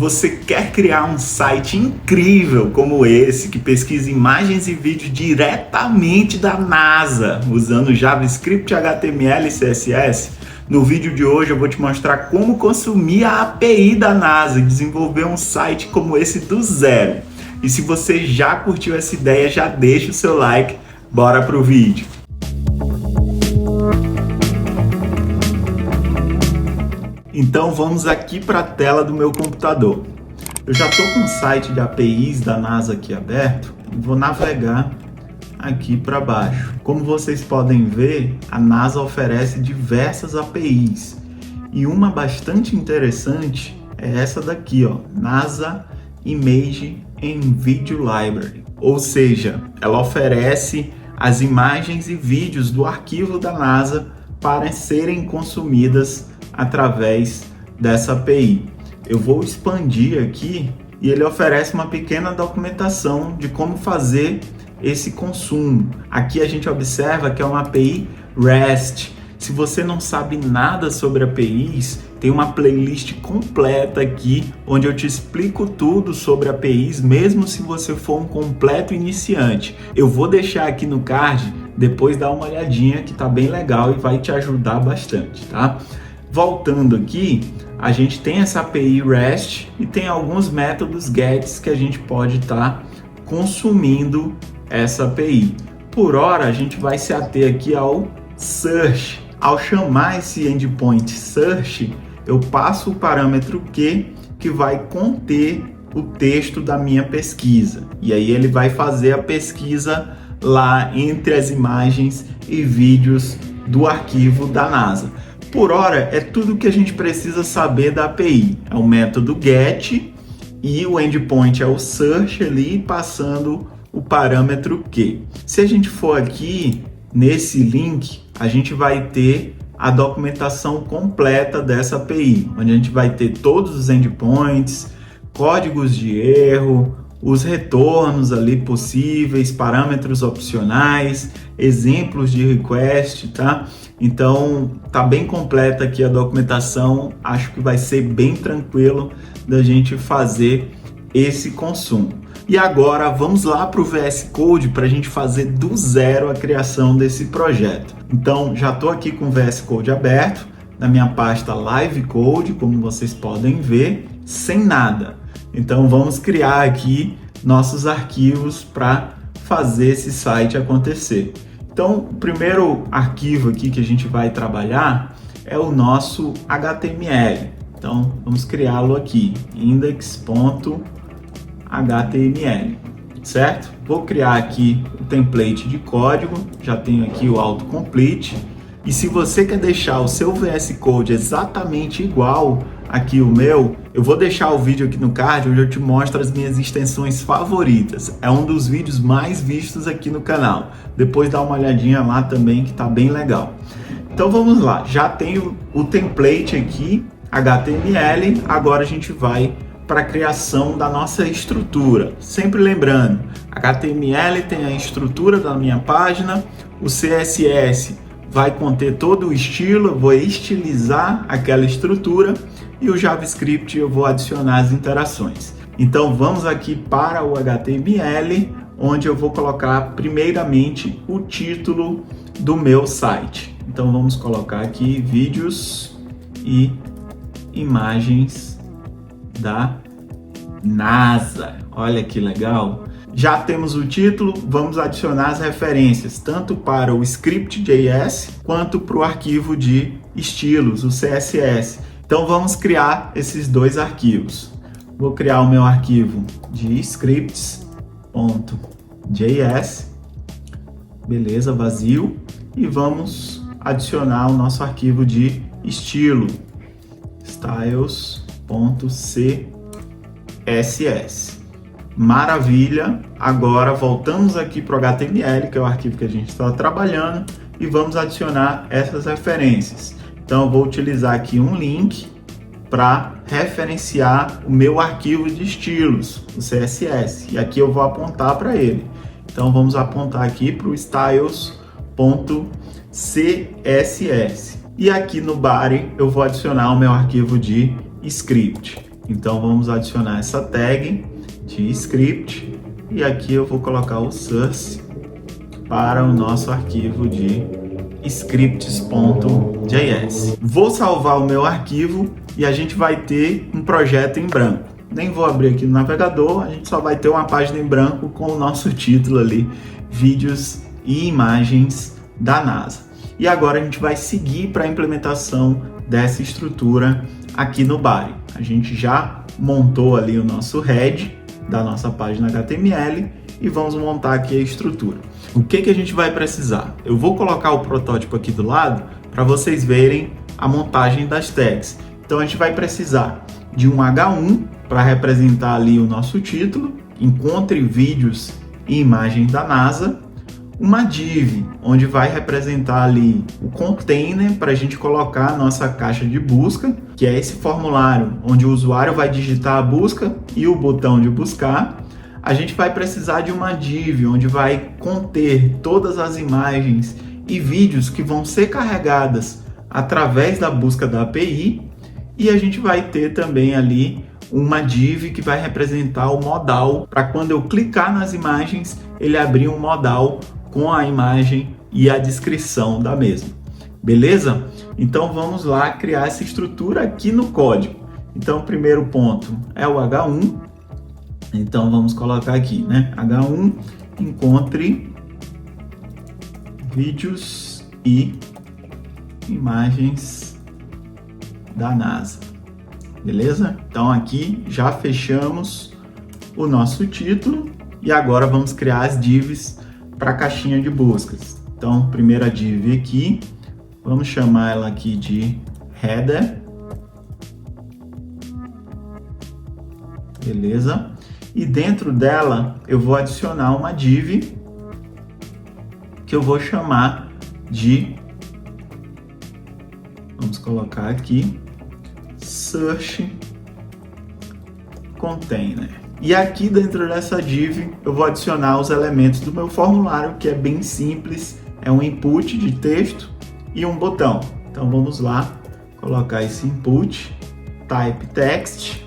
Você quer criar um site incrível como esse, que pesquisa imagens e vídeos diretamente da NASA, usando JavaScript, HTML e CSS? No vídeo de hoje eu vou te mostrar como consumir a API da NASA e desenvolver um site como esse do zero. E se você já curtiu essa ideia, já deixa o seu like, bora pro vídeo. Então vamos aqui para a tela do meu computador. Eu já estou com o site de APIs da NASA aqui aberto e vou navegar aqui para baixo. Como vocês podem ver, a NASA oferece diversas APIs e uma bastante interessante é essa daqui, ó, NASA Image and Video Library. Ou seja, ela oferece as imagens e vídeos do arquivo da NASA para serem consumidas através dessa API. Eu vou expandir aqui e ele oferece uma pequena documentação de como fazer esse consumo. Aqui a gente observa que é uma API REST. Se você não sabe nada sobre APIs, tem uma playlist completa aqui onde eu te explico tudo sobre APIs, mesmo se você for um completo iniciante. Eu vou deixar aqui no card, depois dá uma olhadinha que tá bem legal e vai te ajudar bastante, tá? Voltando aqui, a gente tem essa API REST e tem alguns métodos GETs que a gente pode estar consumindo essa API. Por hora, a gente vai se ater aqui ao search. Ao chamar esse endpoint search, eu passo o parâmetro que vai conter o texto da minha pesquisa. E aí ele vai fazer a pesquisa lá entre as imagens e vídeos do arquivo da NASA. Por hora, é tudo que a gente precisa saber da API. É o método GET e o endpoint é o search ali, passando o parâmetro que. Se a gente for aqui nesse link, a gente vai ter a documentação completa dessa API, onde a gente vai ter todos os endpoints, códigos de erro, os retornos ali possíveis, parâmetros opcionais, exemplos de request, tá? Então, tá bem completa aqui a documentação, acho que vai ser bem tranquilo da gente fazer esse consumo. E agora vamos lá para o VS Code para a gente fazer do zero a criação desse projeto. Então, já estou aqui com o VS Code aberto, na minha pasta Live Code, como vocês podem ver, sem nada. Então vamos criar aqui nossos arquivos para fazer esse site acontecer. Então o primeiro arquivo aqui que a gente vai trabalhar é o nosso HTML. Então vamos criá-lo aqui, index.html, certo? Vou criar aqui o template de código, já tenho aqui o autocomplete. E se você quer deixar o seu VS Code exatamente igual aqui o meu, eu vou deixar o vídeo aqui no card onde eu te mostro as minhas extensões favoritas. É um dos vídeos mais vistos aqui no canal. Depois dá uma olhadinha lá também que tá bem legal. Então vamos lá, já tenho o template aqui, HTML, agora a gente vai para a criação da nossa estrutura. Sempre lembrando, HTML tem a estrutura da minha página, o CSS vai conter todo o estilo, eu vou estilizar aquela estrutura e o JavaScript eu vou adicionar as interações. Então vamos aqui para o HTML, onde eu vou colocar primeiramente o título do meu site. Então vamos colocar aqui vídeos e imagens da NASA. Olha que legal! Já temos o título, vamos adicionar as referências, tanto para o script.js quanto para o arquivo de estilos, o CSS. Então vamos criar esses dois arquivos. Vou criar o meu arquivo de scripts.js, beleza, vazio, e vamos adicionar o nosso arquivo de estilo, styles.css. Maravilha! Agora voltamos aqui para o HTML, que é o arquivo que a gente está trabalhando, e vamos adicionar essas referências. Então eu vou utilizar aqui um link para referenciar o meu arquivo de estilos, o CSS, e aqui eu vou apontar para ele. Então vamos apontar aqui para o styles.css. E aqui no body eu vou adicionar o meu arquivo de script. Então vamos adicionar essa tag de script e aqui eu vou colocar o source para o nosso arquivo de scripts.js. Vou salvar o meu arquivo e a gente vai ter um projeto em branco. Nem vou abrir aqui no navegador, a gente só vai ter uma página em branco com o nosso título ali, vídeos e imagens da NASA. E agora a gente vai seguir para a implementação dessa estrutura aqui no Body. A gente já montou ali o nosso head da nossa página HTML e vamos montar aqui a estrutura. O que a gente vai precisar? Eu vou colocar o protótipo aqui do lado para vocês verem a montagem das tags. Então a gente vai precisar de um H1 para representar ali o nosso título, encontre vídeos e imagens da NASA, uma div, onde vai representar ali o container para a gente colocar a nossa caixa de busca, que é esse formulário onde o usuário vai digitar a busca e o botão de buscar. A gente vai precisar de uma div, onde vai conter todas as imagens e vídeos que vão ser carregadas através da busca da API, e a gente vai ter também ali uma div que vai representar o modal, para quando eu clicar nas imagens, ele abrir um modal com a imagem e a descrição da mesma. Beleza? Então vamos lá criar essa estrutura aqui no código. Então o primeiro ponto é o H1. Então vamos colocar aqui, né? H1, encontre vídeos e imagens da NASA. Beleza? Então aqui já fechamos o nosso título e agora vamos criar as divs para a caixinha de buscas. Então, primeira div aqui, vamos chamar ela aqui de header. Beleza? E dentro dela eu vou adicionar uma div que eu vou chamar de, vamos colocar aqui, search container. E aqui dentro dessa div eu vou adicionar os elementos do meu formulário, que é bem simples, é um input de texto e um botão. Então vamos lá colocar esse input, type text,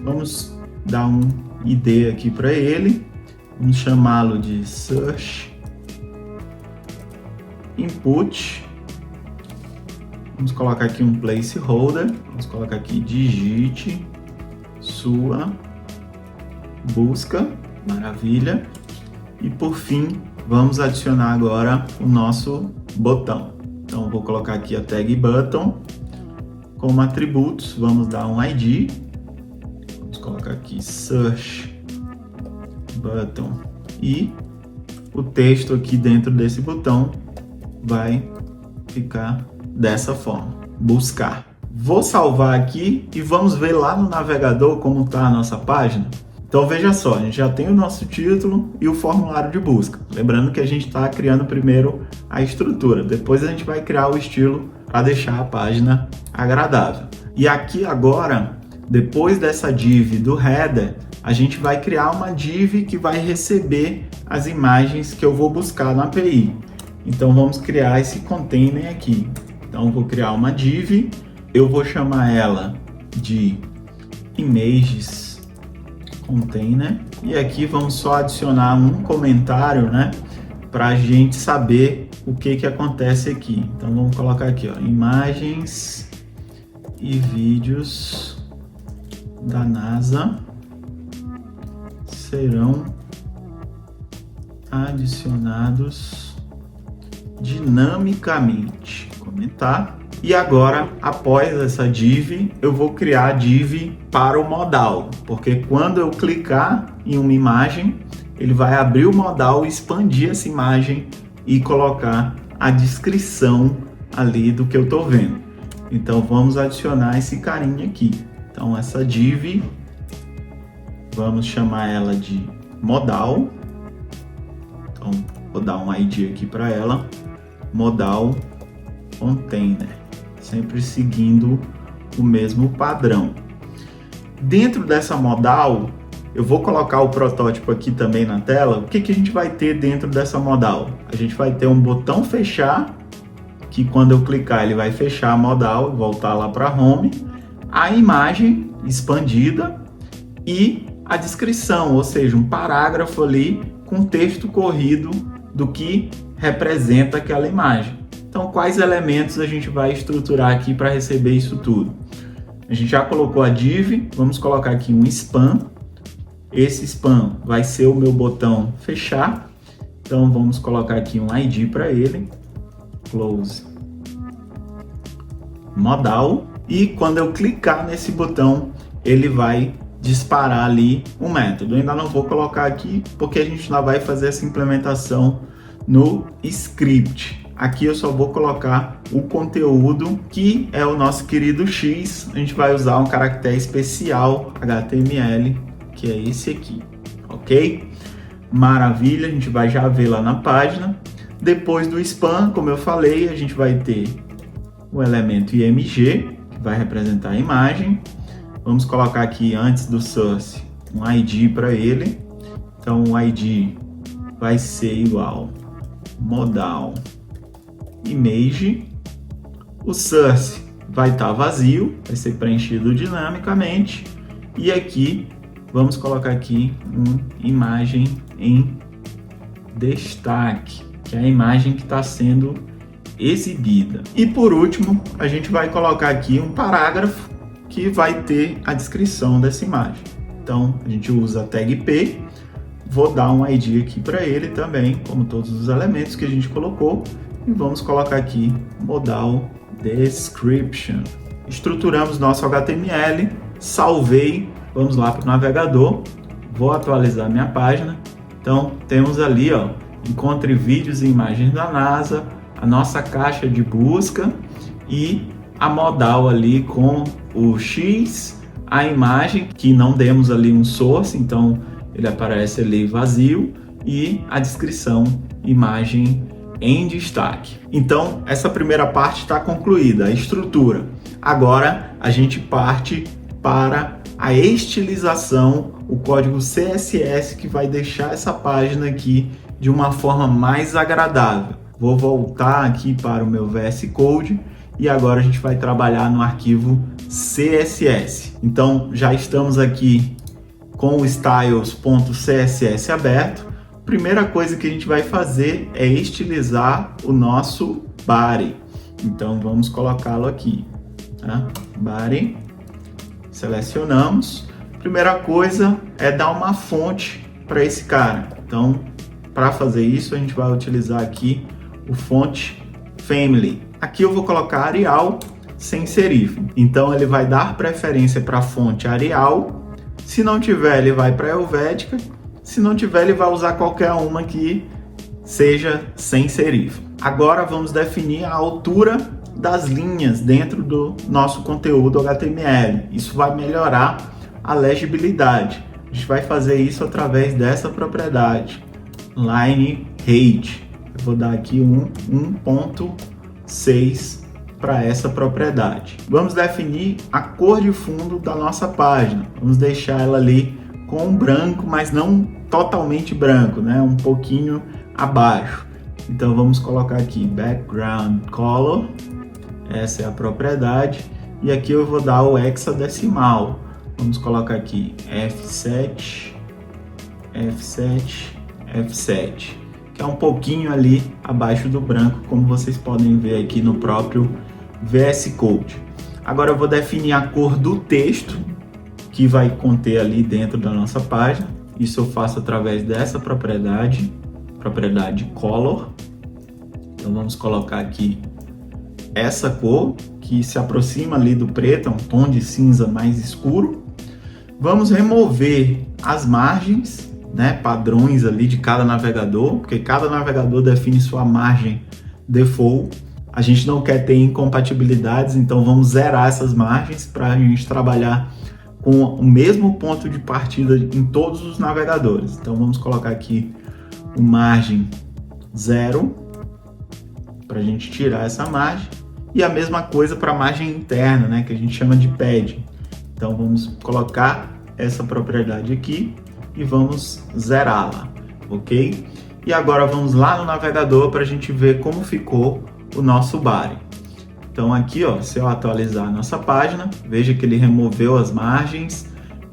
vamos dar um ID aqui para ele, vamos chamá-lo de search input, vamos colocar aqui um placeholder, vamos colocar aqui digite sua busca, maravilha, e por fim vamos adicionar agora o nosso botão. Então vou colocar aqui a tag button como atributos, vamos dar um ID, vamos colocar aqui search button e o texto aqui dentro desse botão vai ficar dessa forma, buscar. Vou salvar aqui e vamos ver lá no navegador como está a nossa página. Então veja só, a gente já tem o nosso título e o formulário de busca. Lembrando que a gente está criando primeiro a estrutura, depois a gente vai criar o estilo para deixar a página agradável. E aqui agora, depois dessa div do header, a gente vai criar uma div que vai receber as imagens que eu vou buscar na API. Então vamos criar esse container aqui. Então vou criar uma div, eu vou chamar ela de images container e aqui vamos só adicionar um comentário, né, para a gente saber o que acontece aqui. Então vamos colocar aqui, ó, imagens e vídeos da NASA serão adicionados dinamicamente. Comentar. E agora, após essa div, eu vou criar a div para o modal, porque quando eu clicar em uma imagem, ele vai abrir o modal, expandir essa imagem e colocar a descrição ali do que eu estou vendo. Então vamos adicionar esse carinha aqui. Então essa div, vamos chamar ela de modal. Então vou dar um ID aqui para ela, modal container, sempre seguindo o mesmo padrão. Dentro dessa modal, eu vou colocar o protótipo aqui também na tela. O que a gente vai ter dentro dessa modal? A gente vai ter um botão fechar, que quando eu clicar ele vai fechar a modal, voltar lá para home. a imagem expandida e a descrição, ou seja, um parágrafo ali com texto corrido do que representa aquela imagem. Então, quais elementos a gente vai estruturar aqui para receber isso tudo? A gente já colocou a div, vamos colocar aqui um span. Esse span vai ser o meu botão fechar. Então, vamos colocar aqui um ID para ele. Close modal. E quando eu clicar nesse botão, ele vai disparar ali um método. Eu ainda não vou colocar aqui, porque a gente ainda vai fazer essa implementação no script. Aqui eu só vou colocar o conteúdo, que é o nosso querido X. A gente vai usar um caractere especial HTML, que é esse aqui, ok? Maravilha, a gente vai já ver lá na página. Depois do span, como eu falei, a gente vai ter o elemento img, que vai representar a imagem. Vamos colocar aqui, antes do source, um ID para ele. Então, o ID vai ser igual modal image. O source vai estar vazio, vai ser preenchido dinamicamente. E aqui, vamos colocar aqui uma imagem em destaque, que é a imagem que está sendo exibida. E por último, a gente vai colocar aqui um parágrafo que vai ter a descrição dessa imagem. Então, a gente usa a tag p, vou dar um ID aqui para ele também, como todos os elementos que a gente colocou, e vamos colocar aqui modal description. Estruturamos nosso HTML, salvei, vamos lá para o navegador, vou atualizar minha página. Então, temos ali, ó, encontre vídeos e imagens da NASA, a nossa caixa de busca e a modal ali com o X, a imagem, que não demos ali um source, então ele aparece ali vazio, e a descrição, imagem em destaque. Então, essa primeira parte está concluída, a estrutura. Agora, a gente parte para a estilização, o código CSS que vai deixar essa página aqui de uma forma mais agradável. Vou voltar aqui para o meu VS Code e agora a gente vai trabalhar no arquivo CSS. Então, já estamos aqui com o styles.css aberto. Primeira coisa que a gente vai fazer é estilizar o nosso body. Então, vamos colocá-lo aqui, tá? Body, selecionamos. Primeira coisa é dar uma fonte para esse cara. Então, para fazer isso, a gente vai utilizar aqui o font family. Aqui eu vou colocar Arial sem serif. Então, ele vai dar preferência para a fonte Arial. Se não tiver, ele vai para Helvética. Se não tiver, ele vai usar qualquer uma que seja sem serif. Agora vamos definir a altura das linhas dentro do nosso conteúdo HTML. Isso vai melhorar a legibilidade. A gente vai fazer isso através dessa propriedade, line height. Eu vou dar aqui 1.6 para essa propriedade. Vamos definir a cor de fundo da nossa página. Vamos deixar ela ali com branco, mas não totalmente branco, né? Um pouquinho abaixo. Então vamos colocar aqui background color. Essa é a propriedade. E aqui eu vou dar o hexadecimal. Vamos colocar aqui F7, F7, F7, que é um pouquinho ali abaixo do branco, como vocês podem ver aqui no próprio VS Code. Agora eu vou definir a cor do texto que vai conter ali dentro da nossa página. Isso eu faço através dessa propriedade color. Então vamos colocar aqui essa cor que se aproxima ali do preto, é um tom de cinza mais escuro. Vamos remover as margens, né, padrões ali de cada navegador, porque cada navegador define sua margem default. A gente não quer ter incompatibilidades, então vamos zerar essas margens para a gente trabalhar com o mesmo ponto de partida em todos os navegadores. Então vamos colocar aqui o margem 0 para a gente tirar essa margem, e a mesma coisa para a margem interna, né, que a gente chama de pad. Então vamos colocar essa propriedade aqui e vamos zerá-la, ok? E agora vamos lá no navegador para a gente ver como ficou o nosso body. Então aqui, ó, se eu atualizar a nossa página, veja que ele removeu as margens,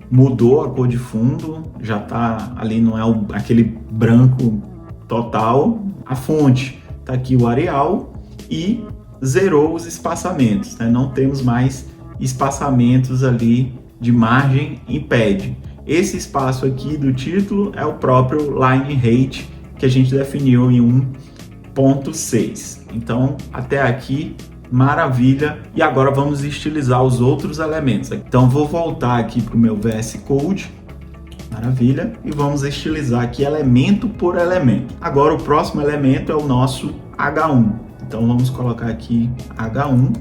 mudou a cor de fundo, já tá ali, não é aquele branco total. A fonte tá aqui o Arial e zerou os espaçamentos, né? Não temos mais espaçamentos ali de margem em pad. Esse espaço aqui do título é o próprio line height que a gente definiu em 1.6. Então até aqui maravilha. E agora vamos estilizar os outros elementos. Então vou voltar aqui para o meu VS Code, maravilha, e vamos estilizar aqui elemento por elemento. Agora o próximo elemento é o nosso H1. Então vamos colocar aqui H1,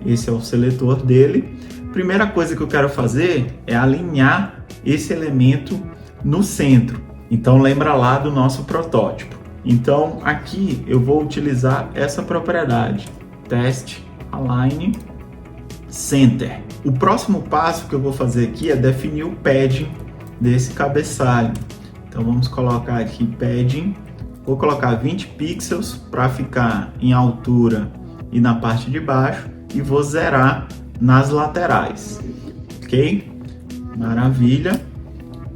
esse é o seletor dele. Primeira coisa que eu quero fazer é alinhar esse elemento no centro. Então lembra lá do nosso protótipo. Então aqui eu vou utilizar essa propriedade. Test Align Center. O próximo passo que eu vou fazer aqui é definir o padding desse cabeçalho. Então vamos colocar aqui padding. Vou colocar 20 pixels para ficar em altura e na parte de baixo e vou zerar nas laterais. Ok? Maravilha.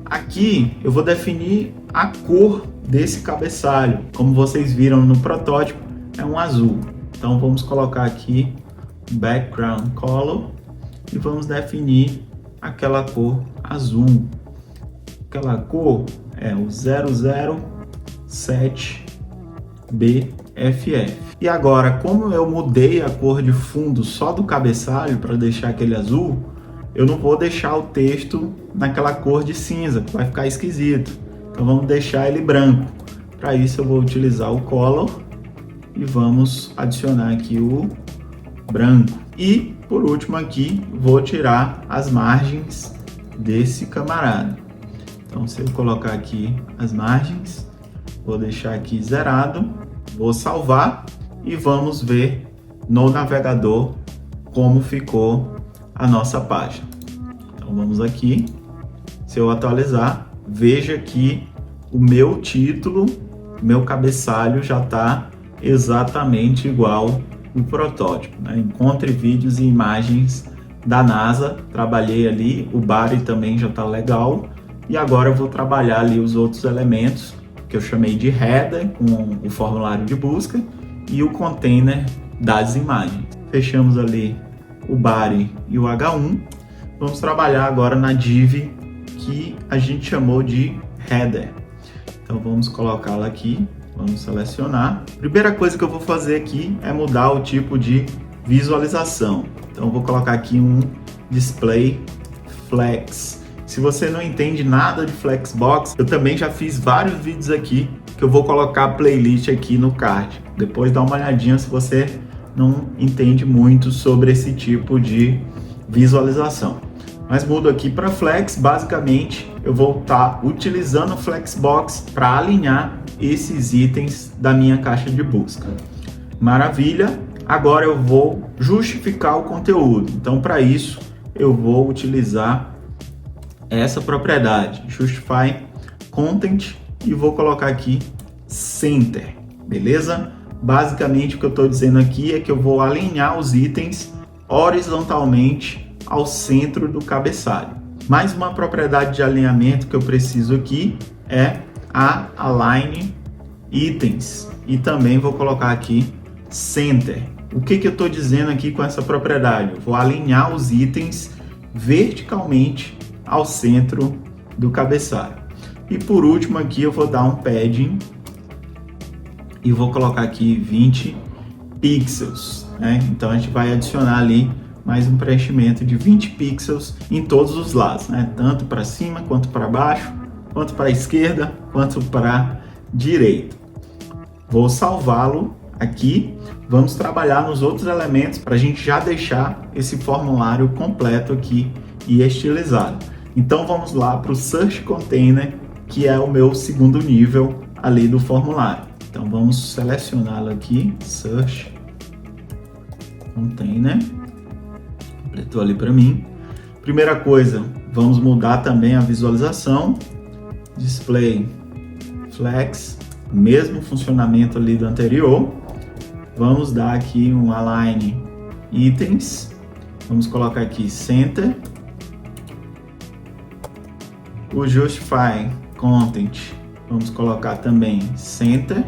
Aqui eu vou definir a cor desse cabeçalho. Como vocês viram no protótipo, é um azul. Então vamos colocar aqui background color e vamos definir aquela cor azul. Aquela cor é o 007BFF. E agora, como eu mudei a cor de fundo só do cabeçalho para deixar aquele azul, eu não vou deixar o texto naquela cor de cinza, que vai ficar esquisito. Então vamos deixar ele branco. Para isso eu vou utilizar o color e vamos adicionar aqui o branco. E por último aqui vou tirar as margens desse camarada. Então se eu colocar aqui as margens, vou deixar aqui zerado, vou salvar e vamos ver no navegador como ficou a nossa página. Então vamos aqui, se eu atualizar, veja que o meu título, meu cabeçalho já está exatamente igual o protótipo, né? Encontre vídeos e imagens da NASA, trabalhei ali, o body também já está legal e agora eu vou trabalhar ali os outros elementos que eu chamei de header com o formulário de busca e o container das imagens. Fechamos ali o body e o H1, vamos trabalhar agora na div que a gente chamou de header. Então vamos colocá-la aqui. Vamos selecionar. Primeira coisa que eu vou fazer aqui é mudar o tipo de visualização. Então eu vou colocar aqui um display flex. Se você não entende nada de Flexbox, eu também já fiz vários vídeos aqui que eu vou colocar a playlist aqui no card. Depois dá uma olhadinha se você não entende muito sobre esse tipo de visualização. Mas mudo aqui para Flex, basicamente eu vou estar utilizando o Flexbox para alinhar esses itens da minha caixa de busca. Maravilha! Agora eu vou justificar o conteúdo. Então para isso eu vou utilizar essa propriedade, Justify Content, e vou colocar aqui Center, beleza? Basicamente o que eu estou dizendo aqui é que eu vou alinhar os itens horizontalmente ao centro do cabeçalho. Mais uma propriedade de alinhamento que eu preciso aqui é a Align Items e também vou colocar aqui Center. O que eu estou dizendo aqui com essa propriedade? Eu vou alinhar os itens verticalmente ao centro do cabeçalho. E por último aqui eu vou dar um padding e vou colocar aqui 20 pixels, né? Então a gente vai adicionar ali mais um preenchimento de 20 pixels em todos os lados, né? Tanto para cima, quanto para baixo, quanto para a esquerda, quanto para a direita. Vou salvá-lo aqui. Vamos trabalhar nos outros elementos para a gente já deixar esse formulário completo aqui e estilizado. Então vamos lá para o Search Container, que é o meu segundo nível ali do formulário. Então vamos selecioná-lo aqui, Search Container. Completou ali para mim. Primeira coisa, vamos mudar também a visualização. Display Flex, mesmo funcionamento ali do anterior. Vamos dar aqui um Align itens, vamos colocar aqui Center. O Justify Content, vamos colocar também Center.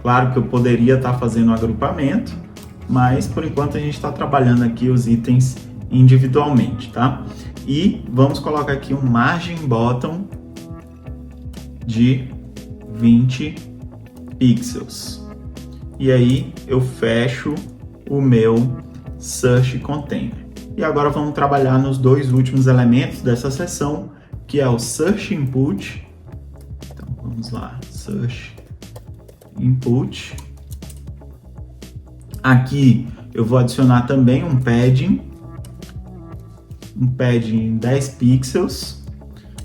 Claro que eu poderia estar fazendo um agrupamento, mas por enquanto a gente está trabalhando aqui os itens individualmente, tá? E vamos colocar aqui um Margin Bottom de 20 pixels. E aí eu fecho o meu Search Container. E agora vamos trabalhar nos dois últimos elementos dessa seção, que é o Search Input. Então vamos lá, Search Input. Aqui eu vou adicionar também um padding 10 pixels.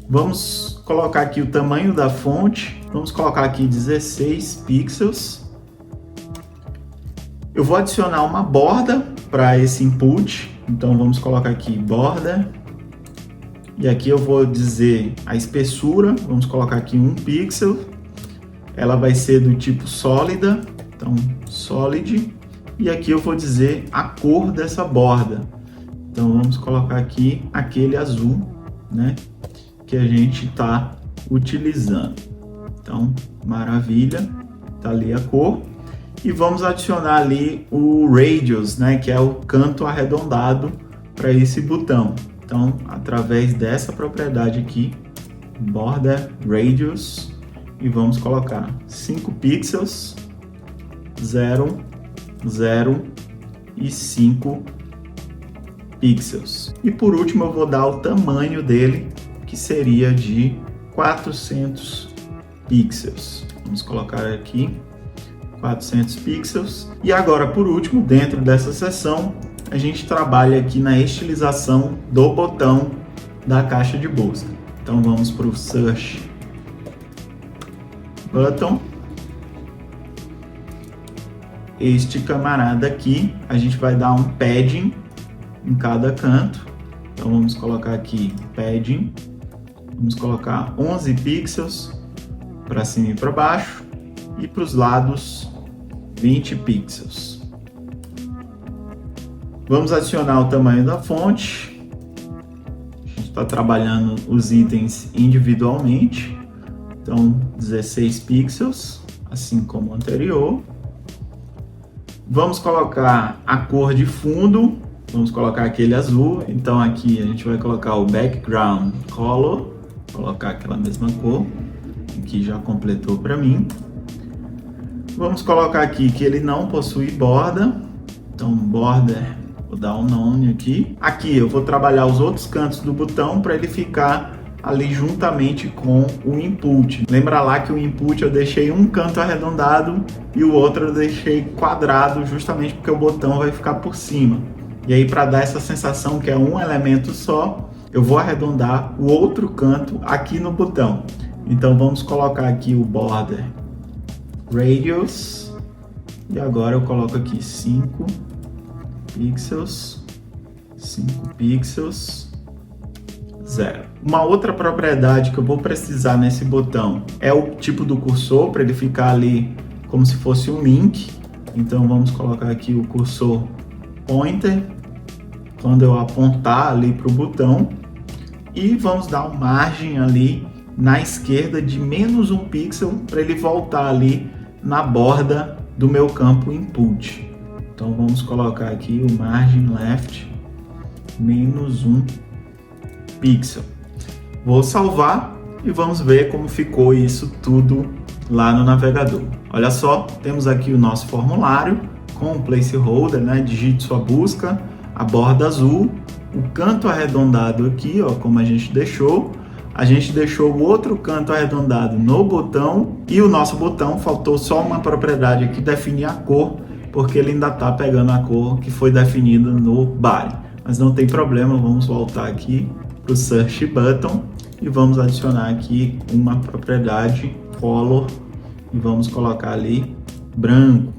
Vamos colocar aqui o tamanho da fonte, vamos colocar aqui 16 pixels. Eu vou adicionar uma borda para esse input, então vamos colocar aqui borda. E aqui eu vou dizer a espessura, vamos colocar aqui 1 pixel. Ela vai ser do tipo sólida, então solid. E aqui eu vou dizer a cor dessa borda. Então vamos colocar aqui aquele azul, né, que a gente está utilizando. Então, maravilha, tá ali a cor. E vamos adicionar ali o radius, né, que é o canto arredondado para esse botão. Então, através dessa propriedade aqui, border radius, e vamos colocar 5 pixels, 0, 0 e 5 pixels. E por último eu vou dar o tamanho dele, que seria de 400 pixels. Vamos colocar aqui 400 pixels. E agora, por último, dentro dessa seção, a gente trabalha aqui na estilização do botão da caixa de busca. Então vamos para o Search Button. Este camarada aqui, a gente vai dar um padding em cada canto. Então vamos colocar aqui padding. Vamos colocar 11 pixels para cima e para baixo. E para os lados 20 pixels. Vamos adicionar o tamanho da fonte. A gente está trabalhando os itens individualmente. Então 16 pixels, assim como o anterior. Vamos colocar a cor de fundo. Vamos colocar aquele azul. Então aqui a gente vai colocar o background color. Colocar aquela mesma cor. Aqui já completou para mim. Vamos colocar aqui que ele não possui borda, então border, vou dar um nome aqui. Aqui eu vou trabalhar os outros cantos do botão para ele ficar ali juntamente com o input. Lembra lá que o input eu deixei um canto arredondado e o outro eu deixei quadrado, justamente porque o botão vai ficar por cima. E aí, para dar essa sensação que é um elemento só, eu vou arredondar o outro canto aqui no botão. Então vamos colocar aqui o border radius, e agora eu coloco aqui 5 pixels, 5 pixels, 0. Uma outra propriedade que eu vou precisar nesse botão é o tipo do cursor, para ele ficar ali como se fosse um link. Então vamos colocar aqui o cursor pointer, quando eu apontar ali para o botão, e vamos dar uma margem ali na esquerda de menos 1 pixel, para ele voltar ali na borda do meu campo input. Então vamos colocar aqui o margin left menos 1 pixel. Vou salvar e vamos ver como ficou isso tudo lá no navegador. Olha só, temos aqui o nosso formulário com o placeholder, né? Digite sua busca, a borda azul, o canto arredondado aqui, ó, como a gente deixou. A gente deixou o outro canto arredondado no botão e o nosso botão faltou só uma propriedade aqui, definir a cor, porque ele ainda está pegando a cor que foi definida no body. Mas não tem problema, vamos voltar aqui para o Search Button e vamos adicionar aqui uma propriedade color e vamos colocar ali branco.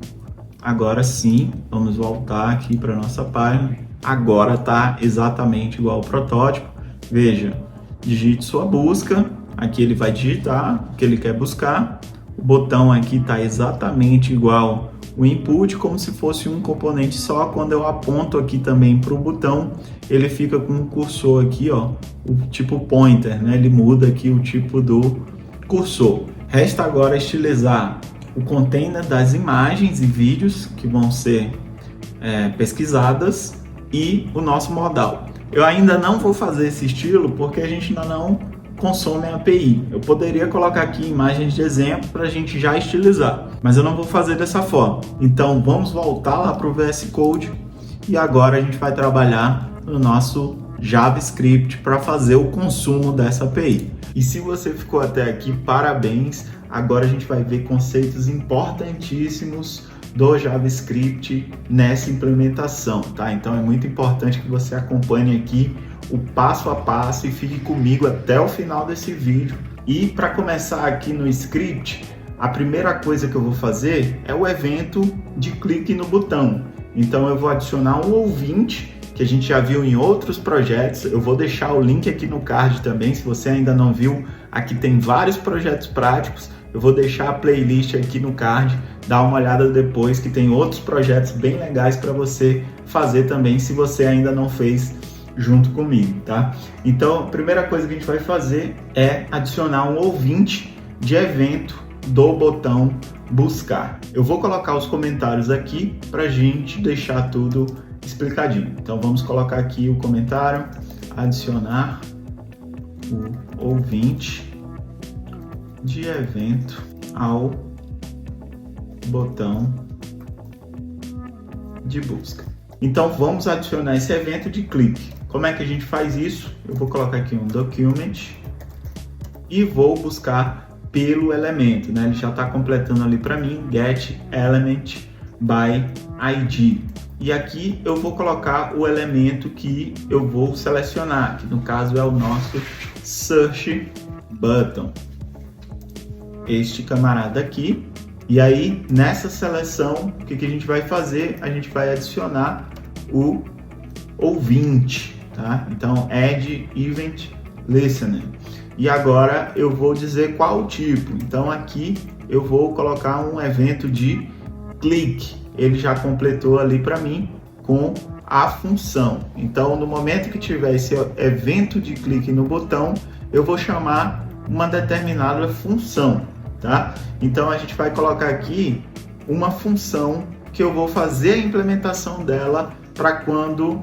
Agora sim, vamos voltar aqui para a nossa página. Agora está exatamente igual ao protótipo. Veja, digite sua busca, aqui ele vai digitar o que ele quer buscar, o botão aqui está exatamente igual o input como se fosse um componente só. Quando eu aponto aqui também para o botão, ele fica com o cursor aqui, ó, o tipo pointer, né? Ele muda aqui o tipo do cursor. Resta agora estilizar o container das imagens e vídeos que vão ser pesquisadas e o nosso modal. Eu ainda não vou fazer esse estilo porque a gente ainda não consome a API. Eu poderia colocar aqui imagens de exemplo para a gente já estilizar, mas eu não vou fazer dessa forma. Então vamos voltar lá para o VS Code e agora a gente vai trabalhar no nosso JavaScript para fazer o consumo dessa API. E se você ficou até aqui, parabéns! Agora a gente vai ver conceitos importantíssimos do JavaScript nessa implementação, tá? Então é muito importante que você acompanhe aqui o passo a passo e fique comigo até o final desse vídeo. E para começar aqui no script, a primeira coisa que eu vou fazer é o evento de clique no botão. Então eu vou adicionar um ouvinte, que a gente já viu em outros projetos. Eu vou deixar o link aqui no card também, se você ainda não viu. Aqui tem vários projetos práticos. Eu vou deixar a playlist aqui no card, dá uma olhada depois, que tem outros projetos bem legais para você fazer também, se você ainda não fez junto comigo, tá? Então, a primeira coisa que a gente vai fazer é adicionar um ouvinte de evento do botão buscar. Eu vou colocar os comentários aqui para a gente deixar tudo explicadinho. Então, vamos colocar aqui o comentário, adicionar o ouvinte de evento ao botão de busca. Então vamos adicionar esse evento de clique. Como é que a gente faz isso? Eu vou colocar aqui um document e vou buscar pelo elemento, né? Ele já está completando ali para mim, get element by ID. E aqui eu vou colocar o elemento que eu vou selecionar, que no caso é o nosso search button. Este camarada aqui. E aí, nessa seleção, o que a gente vai fazer? A gente vai adicionar o ouvinte, tá? Então, add event listener. E agora eu vou dizer qual o tipo. Então, aqui eu vou colocar um evento de click. Ele já completou ali para mim com a função. Então, no momento que tiver esse evento de clique no botão, eu vou chamar uma determinada função. Tá? Então a gente vai colocar aqui uma função que eu vou fazer a implementação dela para quando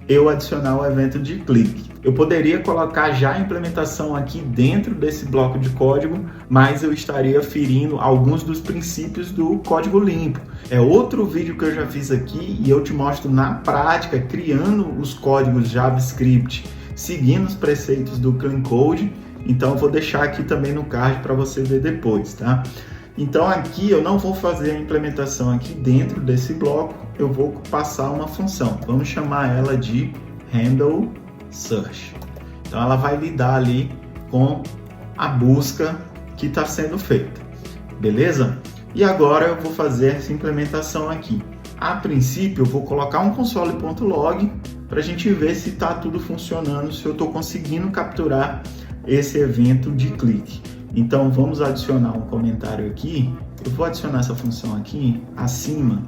eu adicionar o evento de clique. Eu poderia colocar já a implementação aqui dentro desse bloco de código, mas eu estaria ferindo alguns dos princípios do código limpo. É outro vídeo que eu já fiz aqui e eu te mostro na prática, criando os códigos JavaScript, seguindo os preceitos do Clean Code. Então eu vou deixar aqui também no card para você ver depois, tá? Então aqui eu não vou fazer a implementação aqui dentro desse bloco, eu vou passar uma função. Vamos chamar ela de handle search. Então ela vai lidar ali com a busca que está sendo feita, beleza? E agora eu vou fazer essa implementação aqui. A princípio eu vou colocar um console.log para a gente ver se está tudo funcionando, se eu estou conseguindo capturar esse evento de clique. Então vamos adicionar um comentário aqui. Eu vou adicionar essa função aqui acima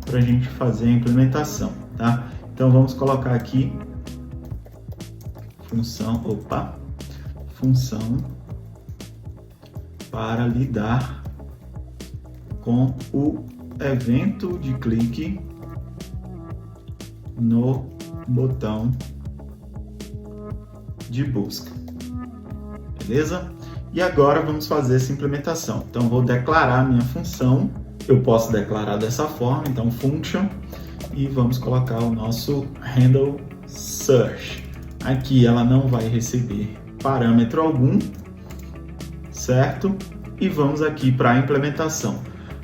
para a gente fazer a implementação, tá? Então vamos colocar aqui função para lidar com o evento de clique no botão de busca. Beleza? E agora vamos fazer essa implementação. Então vou declarar a minha função. Eu posso declarar dessa forma, então function, e vamos colocar o nosso handle search. Aqui ela não vai receber parâmetro algum, certo? E vamos aqui para a implementação.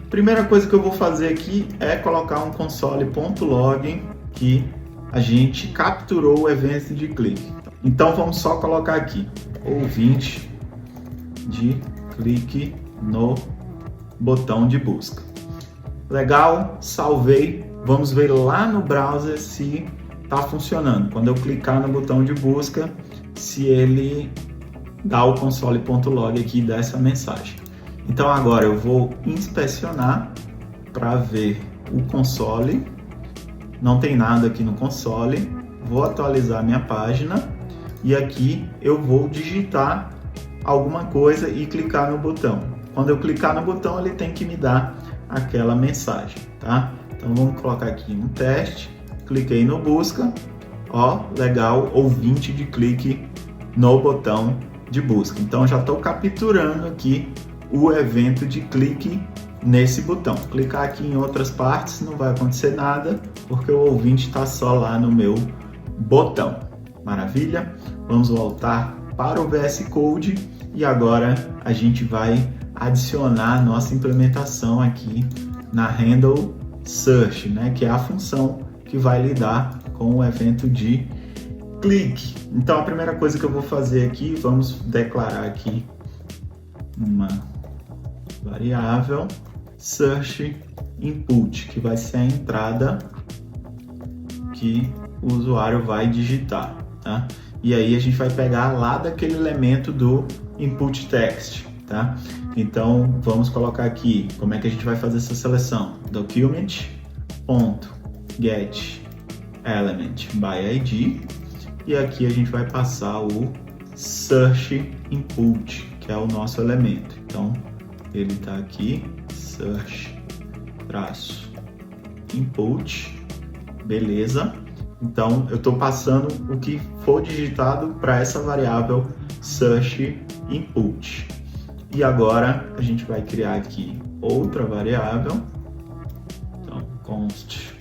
Primeira coisa que eu vou fazer aqui é colocar um console.log que a gente capturou o evento de clique. Então vamos só colocar aqui ouvinte de clique no botão de busca. Legal, salvei. Vamos ver lá no browser se está funcionando. Quando eu clicar no botão de busca, se ele dá o console.log aqui e dá essa mensagem. Então agora eu vou inspecionar para ver o console. Não tem nada aqui no console. Vou atualizar minha página e aqui eu vou digitar alguma coisa e clicar no botão. Quando eu clicar no botão, ele tem que me dar aquela mensagem, tá? Então vamos colocar aqui um teste. Cliquei no busca. Ó, legal, ouvinte de clique no botão de busca. Então já estou capturando aqui o evento de clique nesse botão. Clicar aqui em outras partes não vai acontecer nada, porque o ouvinte está só lá no meu botão. Maravilha? Vamos voltar para o VS Code e agora a gente vai adicionar nossa implementação aqui na Handle Search, né? Que é a função que vai lidar com o evento de clique. Então a primeira coisa que eu vou fazer aqui, vamos declarar aqui uma variável search input, que vai ser a entrada que o usuário vai digitar, tá? E aí a gente vai pegar lá daquele elemento do input text, tá? Então vamos colocar aqui como é que a gente vai fazer essa seleção. Document.get element by id, e aqui a gente vai passar o search input, que é o nosso elemento. Então ele está aqui, search traço input, beleza. Então eu estou passando o que for digitado para essa variável search input. E agora a gente vai criar aqui outra variável, então const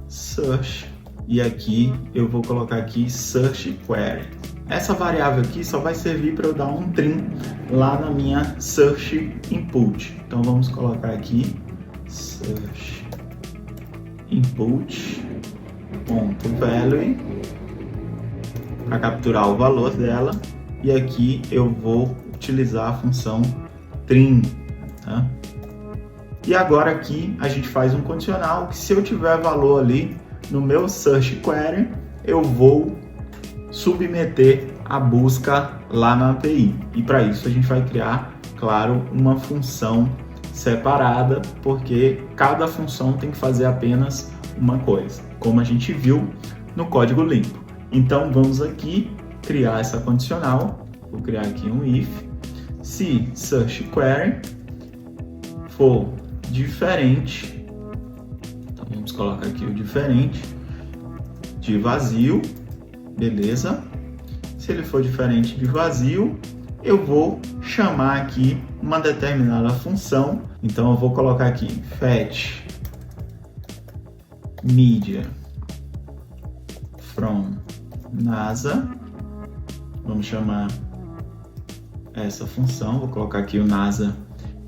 search, e aqui eu vou colocar aqui search query. Essa variável aqui só vai servir para eu dar um trim lá na minha search input. Então vamos colocar aqui search input ponto value para capturar o valor dela, e aqui eu vou utilizar a função trim, tá? E agora aqui a gente faz um condicional que, se eu tiver valor ali no meu search query, eu vou submeter a busca lá na API. E para isso a gente vai criar, claro, uma função separada, porque cada função tem que fazer apenas uma coisa, como a gente viu no código limpo. Então vamos aqui criar essa condicional. Vou criar aqui um if, se search query for diferente, então vamos colocar aqui o diferente de vazio, beleza. Se ele for diferente de vazio, eu vou chamar aqui uma determinada função. Então eu vou colocar aqui fetch media from NASA. Vamos chamar essa função, vou colocar aqui o NASA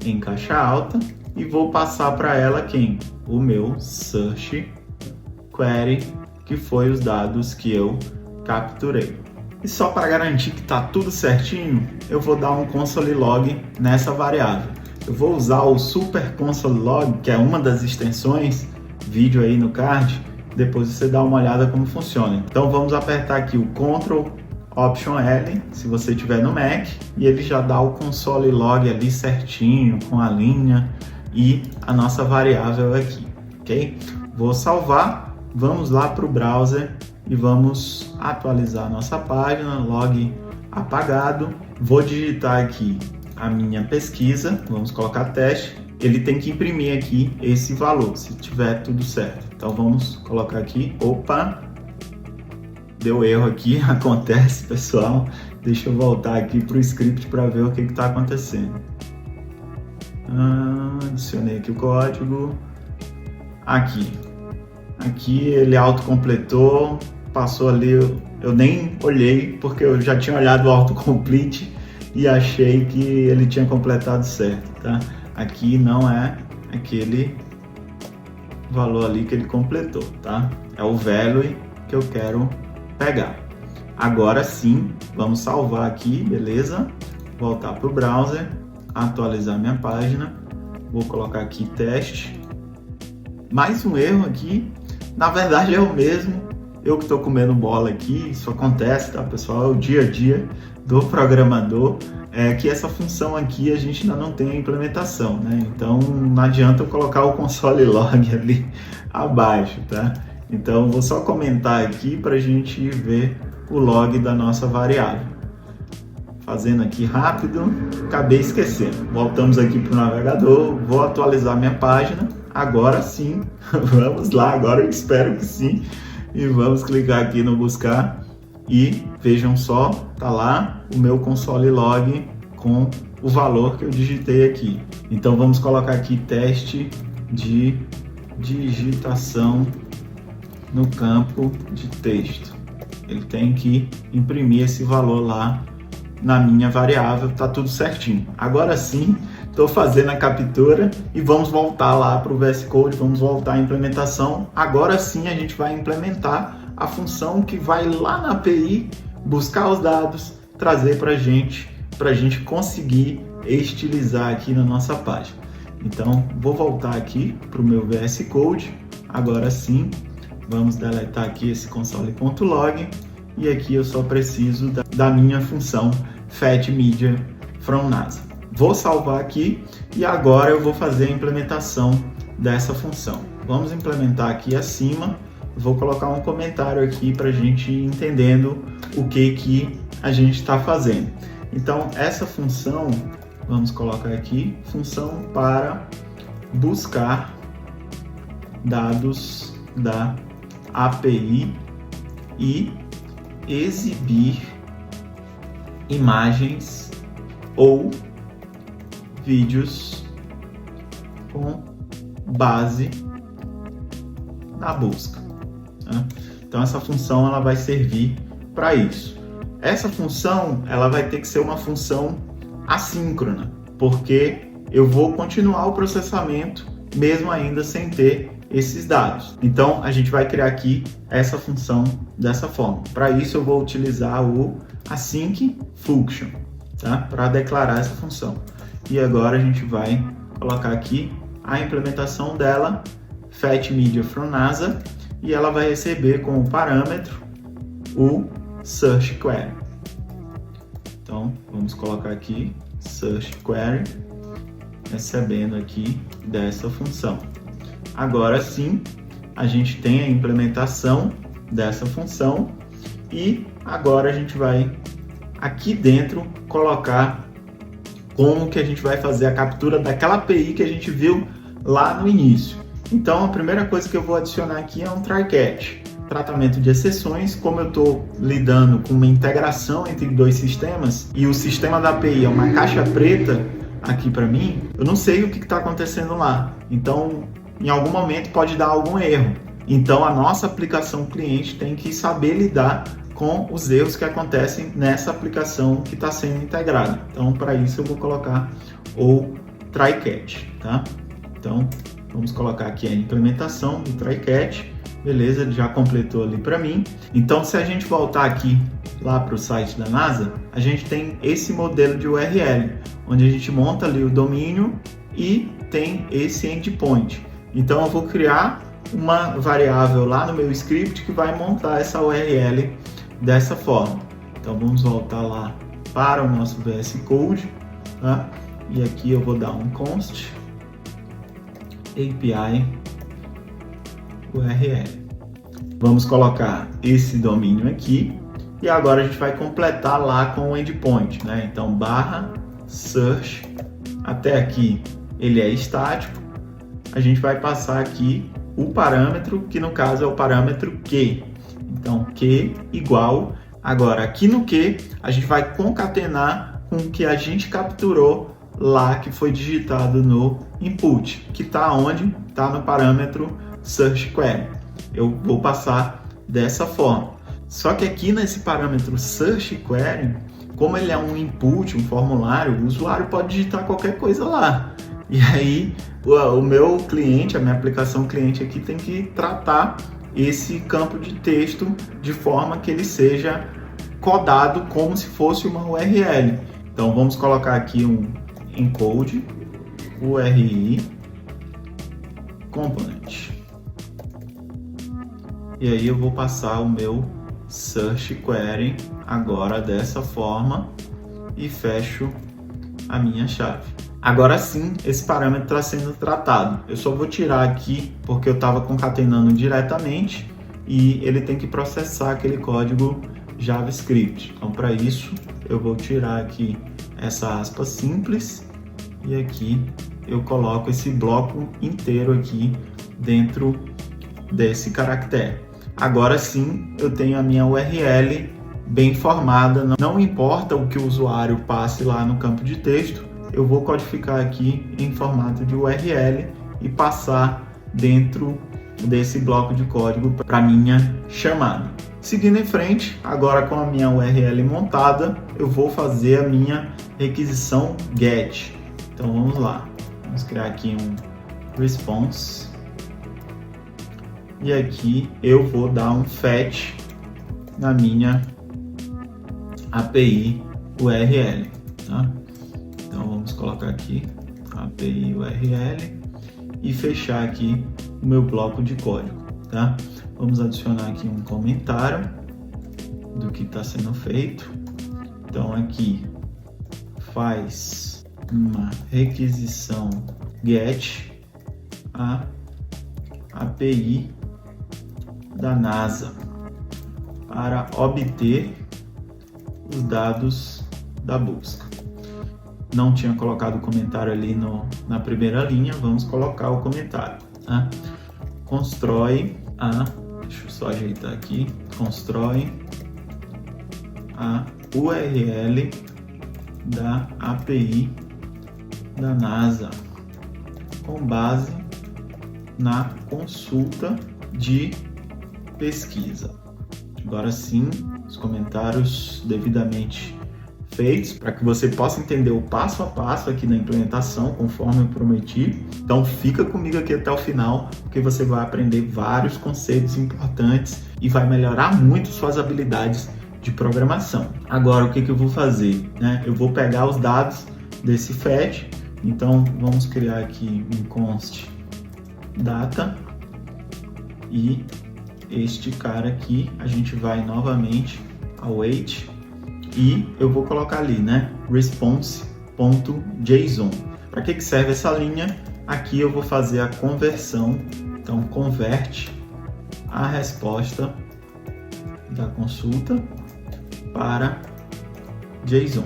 em caixa alta e vou passar para ela quem? O meu search query, que foi os dados que eu capturei. E só para garantir que está tudo certinho, eu vou dar um console log nessa variável. Eu vou usar o super console log, que é uma das extensões, vídeo aí no card, depois você dá uma olhada como funciona. Então vamos apertar aqui o Ctrl Option L, se você tiver no Mac, e ele já dá o console log ali certinho, com a linha e a nossa variável aqui, ok? Vou salvar, vamos lá para o browser e vamos atualizar a nossa página, log apagado. Vou digitar aqui a minha pesquisa, vamos colocar teste, ele tem que imprimir aqui esse valor, se tiver tudo certo. Então vamos colocar aqui, opa, deu erro aqui, acontece, pessoal. Deixa eu voltar aqui para o script para ver o que está acontecendo. Adicionei aqui o código. Aqui ele autocompletou, passou ali, eu nem olhei porque eu já tinha olhado o autocomplete e achei que ele tinha completado certo, tá? Aqui não é aquele valor ali que ele completou, tá? É o value que eu quero pegar. Agora sim, vamos salvar aqui, beleza? Voltar para o browser, atualizar minha página, vou colocar aqui teste. Mais um erro aqui, na verdade é o mesmo, eu que estou comendo bola aqui, isso acontece, tá pessoal? É o dia a dia do programador é que essa função aqui a gente ainda não tem a implementação, né? Então não adianta eu colocar o console log ali abaixo, tá? Então vou só comentar aqui para a gente ver o log da nossa variável. Fazendo aqui rápido, acabei esquecendo. Voltamos aqui para o navegador, vou atualizar minha página. Agora sim, vamos lá, agora eu espero que sim. E vamos clicar aqui no buscar e vejam só, tá lá o meu console log com o valor que eu digitei aqui. Então vamos colocar aqui teste de digitação no campo de texto. Ele tem que imprimir esse valor lá na minha variável, tá tudo certinho. Agora sim, estou fazendo a captura e vamos voltar lá para o VS Code, vamos voltar à implementação. Agora sim a gente vai implementar a função que vai lá na API buscar os dados, trazer para a gente conseguir estilizar aqui na nossa página. Então vou voltar aqui para o meu VS Code. Agora sim, vamos deletar aqui esse console.log e aqui eu só preciso da minha função fetchMedia from NASA. Vou salvar aqui e agora eu vou fazer a implementação dessa função. Vamos implementar aqui acima. Vou colocar um comentário aqui para a gente ir entendendo o que a gente está fazendo. Então essa função, vamos colocar aqui, função para buscar dados da API e exibir imagens ou vídeos com base na busca. Então essa função ela vai servir para isso. Essa função ela vai ter que ser uma função assíncrona, porque eu vou continuar o processamento mesmo ainda sem ter esses dados. Então a gente vai criar aqui essa função dessa forma. Para isso eu vou utilizar o async function, tá? Para declarar essa função. E agora a gente vai colocar aqui a implementação dela, fetchMedia from NASA, e ela vai receber como parâmetro o search query. Então vamos colocar aqui search query recebendo aqui dessa função. Agora sim a gente tem a implementação dessa função e agora a gente vai aqui dentro colocar como que a gente vai fazer a captura daquela API que a gente viu lá no início. Então a primeira coisa que eu vou adicionar aqui é um try catch, tratamento de exceções. Como eu estou lidando com uma integração entre dois sistemas e o sistema da API é uma caixa preta aqui para mim, eu não sei o que está acontecendo lá. Então em algum momento pode dar algum erro. Então a nossa aplicação cliente tem que saber lidar com os erros que acontecem nessa aplicação que está sendo integrada. Então para isso eu vou colocar o try catch, tá? Então vamos colocar aqui a implementação do try catch. Beleza, já completou ali para mim. Então se a gente voltar aqui lá para o site da NASA, a gente tem esse modelo de URL, onde a gente monta ali o domínio e tem esse endpoint. Então eu vou criar uma variável lá no meu script que vai montar essa URL dessa forma. Então vamos voltar lá para o nosso VS Code, tá? E aqui eu vou dar um const API URL. Vamos colocar esse domínio aqui e agora a gente vai completar lá com o endpoint, né? Então barra search, até aqui ele é estático. A gente vai passar aqui o parâmetro, que no caso é o parâmetro que. Então que igual, agora aqui no que a gente vai concatenar com o que a gente capturou lá, que foi digitado no input, que está onde? Está no parâmetro search query. Eu vou passar dessa forma. Só que aqui nesse parâmetro search query, como ele é um input, um formulário, o usuário pode digitar qualquer coisa lá. E aí o meu cliente, a minha aplicação cliente aqui tem que tratar esse campo de texto de forma que ele seja codado como se fosse uma URL. Então vamos colocar aqui um encode URI component. E aí eu vou passar o meu search query agora dessa forma e fecho a minha chave. Agora sim, esse parâmetro está sendo tratado. Eu só vou tirar aqui porque eu estava concatenando diretamente e ele tem que processar aquele código JavaScript. Então, para isso, eu vou tirar aqui essa aspa simples e aqui eu coloco esse bloco inteiro aqui dentro desse caractere. Agora sim, eu tenho a minha URL bem formada. Não importa o que o usuário passe lá no campo de texto, eu vou codificar aqui em formato de URL e passar dentro desse bloco de código para minha chamada. Seguindo em frente, agora com a minha URL montada, eu vou fazer a minha requisição GET. Então vamos lá, vamos criar aqui um response e aqui eu vou dar um fetch na minha API URL, tá? Então vamos colocar aqui API URL e fechar aqui o meu bloco de código, tá? Vamos adicionar aqui um comentário do que está sendo feito. Então aqui faz uma requisição GET a API da NASA para obter os dados da busca. Não tinha colocado o comentário ali na primeira linha, vamos colocar o comentário, tá? Constrói a, deixa eu só ajeitar aqui, constrói a URL da API da NASA com base na consulta de pesquisa. Agora sim, os comentários devidamente feitos para que você possa entender o passo a passo aqui da implementação, conforme eu prometi. Então fica comigo aqui até o final, porque você vai aprender vários conceitos importantes e vai melhorar muito suas habilidades de programação. Agora, o que eu vou fazer? Eu vou pegar os dados desse fetch, então vamos criar aqui um const data e este cara aqui, a gente vai novamente await e eu vou colocar ali, response.json. Para que serve essa linha? Aqui eu vou fazer a conversão, então converte a resposta da consulta para JSON.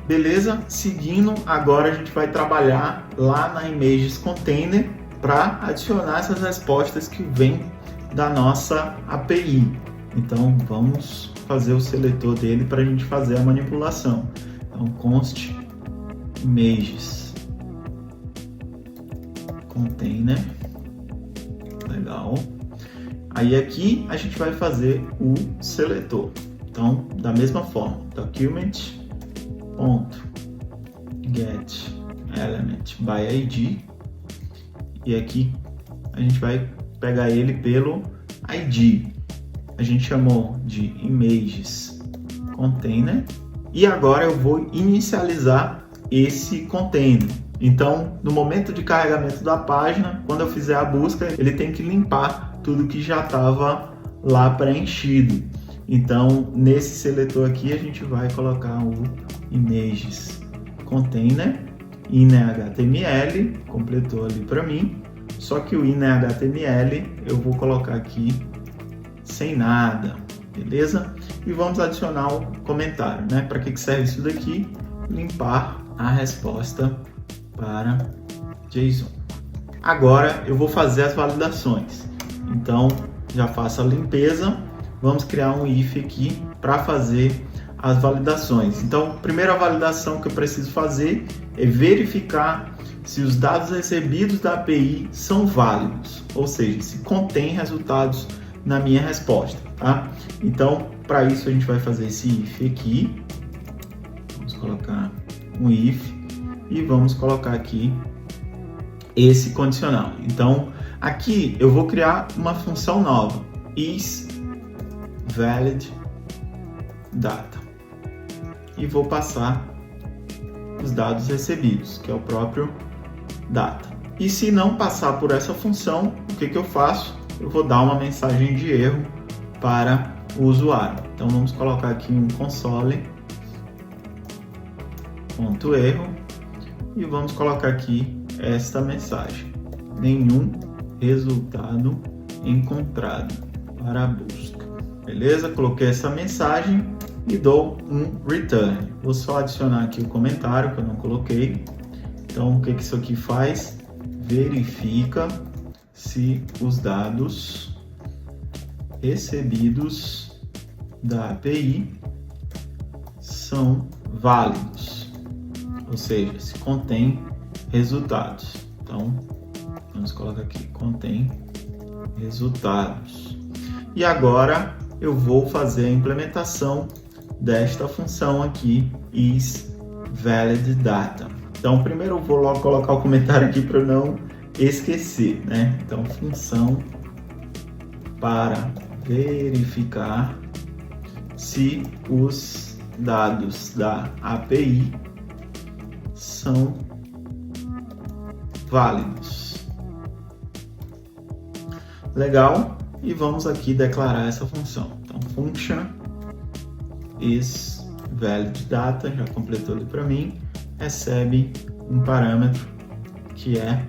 Beleza? Seguindo, agora a gente vai trabalhar lá na Images Container para adicionar essas respostas que vêm da nossa API. Então vamos fazer o seletor dele para a gente fazer a manipulação. Então const images container, legal. Aí aqui a gente vai fazer o seletor. Então da mesma forma, document.getElementById e aqui a gente vai pegar ele pelo ID. A gente chamou de images container e agora eu vou inicializar esse container. Então, no momento de carregamento da página, quando eu fizer a busca, ele tem que limpar tudo que já estava lá preenchido. Então, nesse seletor aqui, a gente vai colocar o images container inner.html, completou ali para mim. Só que o inner.html eu vou colocar aqui sem nada, beleza? E vamos adicionar um comentário, Para que serve isso daqui? Limpar a resposta para JSON. Agora eu vou fazer as validações. Então já faço a limpeza. Vamos criar um if aqui para fazer as validações. Então, a primeira validação que eu preciso fazer é verificar se os dados recebidos da API são válidos, ou seja, se contém resultados na minha resposta, tá? Então, para isso a gente vai fazer esse if aqui. Vamos colocar um if e vamos colocar aqui esse condicional. Então, aqui eu vou criar uma função nova, isValidData, e vou passar os dados recebidos, que é o próprio data. E se não passar por essa função, o que eu faço? Eu vou dar uma mensagem de erro para o usuário. Então vamos colocar aqui um console ponto erro e vamos colocar aqui esta mensagem: nenhum resultado encontrado para a busca. Beleza? Coloquei essa mensagem e dou um return. Vou só adicionar aqui o comentário que eu não coloquei. Então, o que isso aqui faz? Verifica se os dados recebidos da API são válidos, ou seja, se contém resultados. Então, vamos colocar aqui, contém resultados. E agora eu vou fazer a implementação desta função aqui, isValidData. Então, primeiro eu vou logo colocar o comentário aqui para eu não esquecer, né? Então, função para verificar se os dados da API são válidos. Legal. E vamos aqui declarar essa função. Então, function isValidData, já completou ali para mim, recebe um parâmetro que é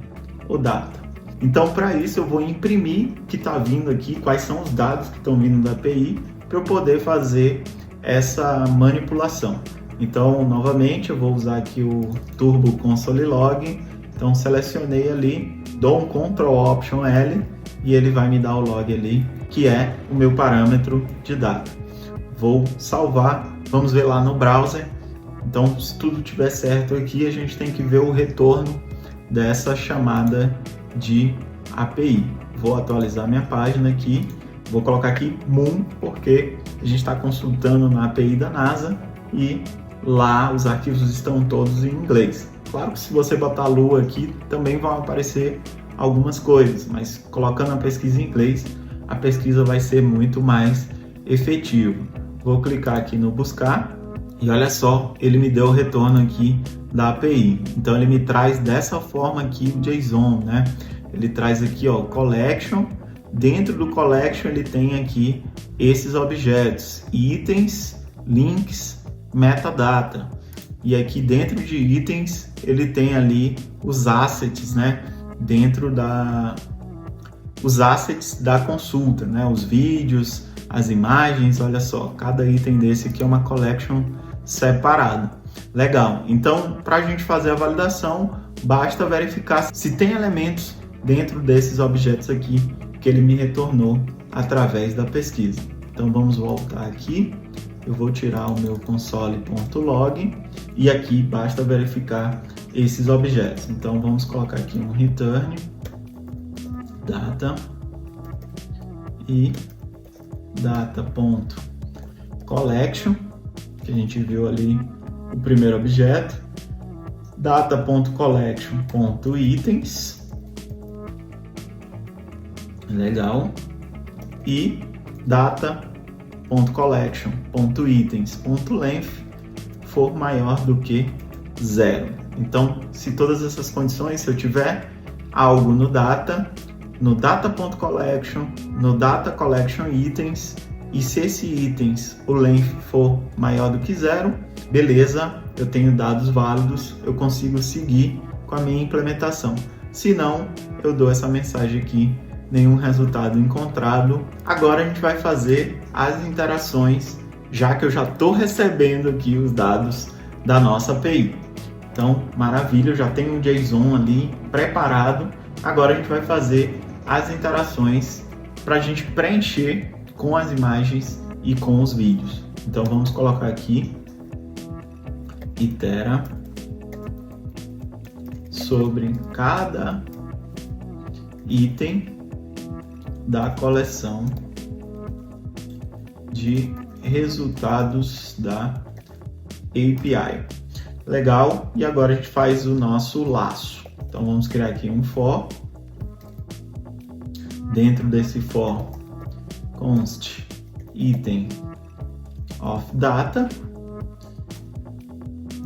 o data. Então, para isso, eu vou imprimir o que está vindo aqui, quais são os dados que estão vindo da API, para eu poder fazer essa manipulação. Então, novamente, eu vou usar aqui o Turbo Console Log. Então, selecionei ali, dou um Ctrl Option L e ele vai me dar o log ali, que é o meu parâmetro de data. Vou salvar, vamos ver lá no browser. Então, se tudo estiver certo aqui, a gente tem que ver o retorno dessa chamada de API. Vou atualizar minha página aqui, vou colocar aqui Moon, porque a gente está consultando na API da NASA e lá os arquivos estão todos em inglês. Claro que se você botar Lua aqui, também vão aparecer algumas coisas, mas colocando a pesquisa em inglês, a pesquisa vai ser muito mais efetiva. Vou clicar aqui no buscar e olha só, ele me deu o retorno aqui da API. Então ele me traz dessa forma aqui o JSON, né? Ele traz aqui, ó, collection. Dentro do collection ele tem aqui esses objetos, itens, links, metadata. E aqui dentro de itens ele tem ali os assets, né? Dentro os assets da consulta, né? Os vídeos, as imagens, olha só, cada item desse aqui é uma collection separada. Legal, então para a gente fazer a validação, basta verificar se tem elementos dentro desses objetos aqui que ele me retornou através da pesquisa. Então vamos voltar aqui, eu vou tirar o meu console.log e aqui basta verificar esses objetos. Então vamos colocar aqui um return data e data.collection, que a gente viu ali o primeiro objeto, data.collection.itens, legal, e data.collection.itens.length for maior do que 0. Então, se todas essas condições, se eu tiver algo no data.collection, no data.collection.itens, e se esse itens, o length for maior do que 0, beleza, eu tenho dados válidos, eu consigo seguir com a minha implementação. Se não, eu dou essa mensagem aqui, nenhum resultado encontrado. Agora a gente vai fazer as interações, já que eu já estou recebendo aqui os dados da nossa API. Então, maravilha, eu já tenho um JSON ali preparado. Agora a gente vai fazer as interações para a gente preencher com as imagens e com os vídeos. Então vamos colocar aqui itera sobre cada item da coleção de resultados da API. Legal, e agora a gente faz o nosso laço. Então vamos criar aqui um for. Dentro desse for const item of data.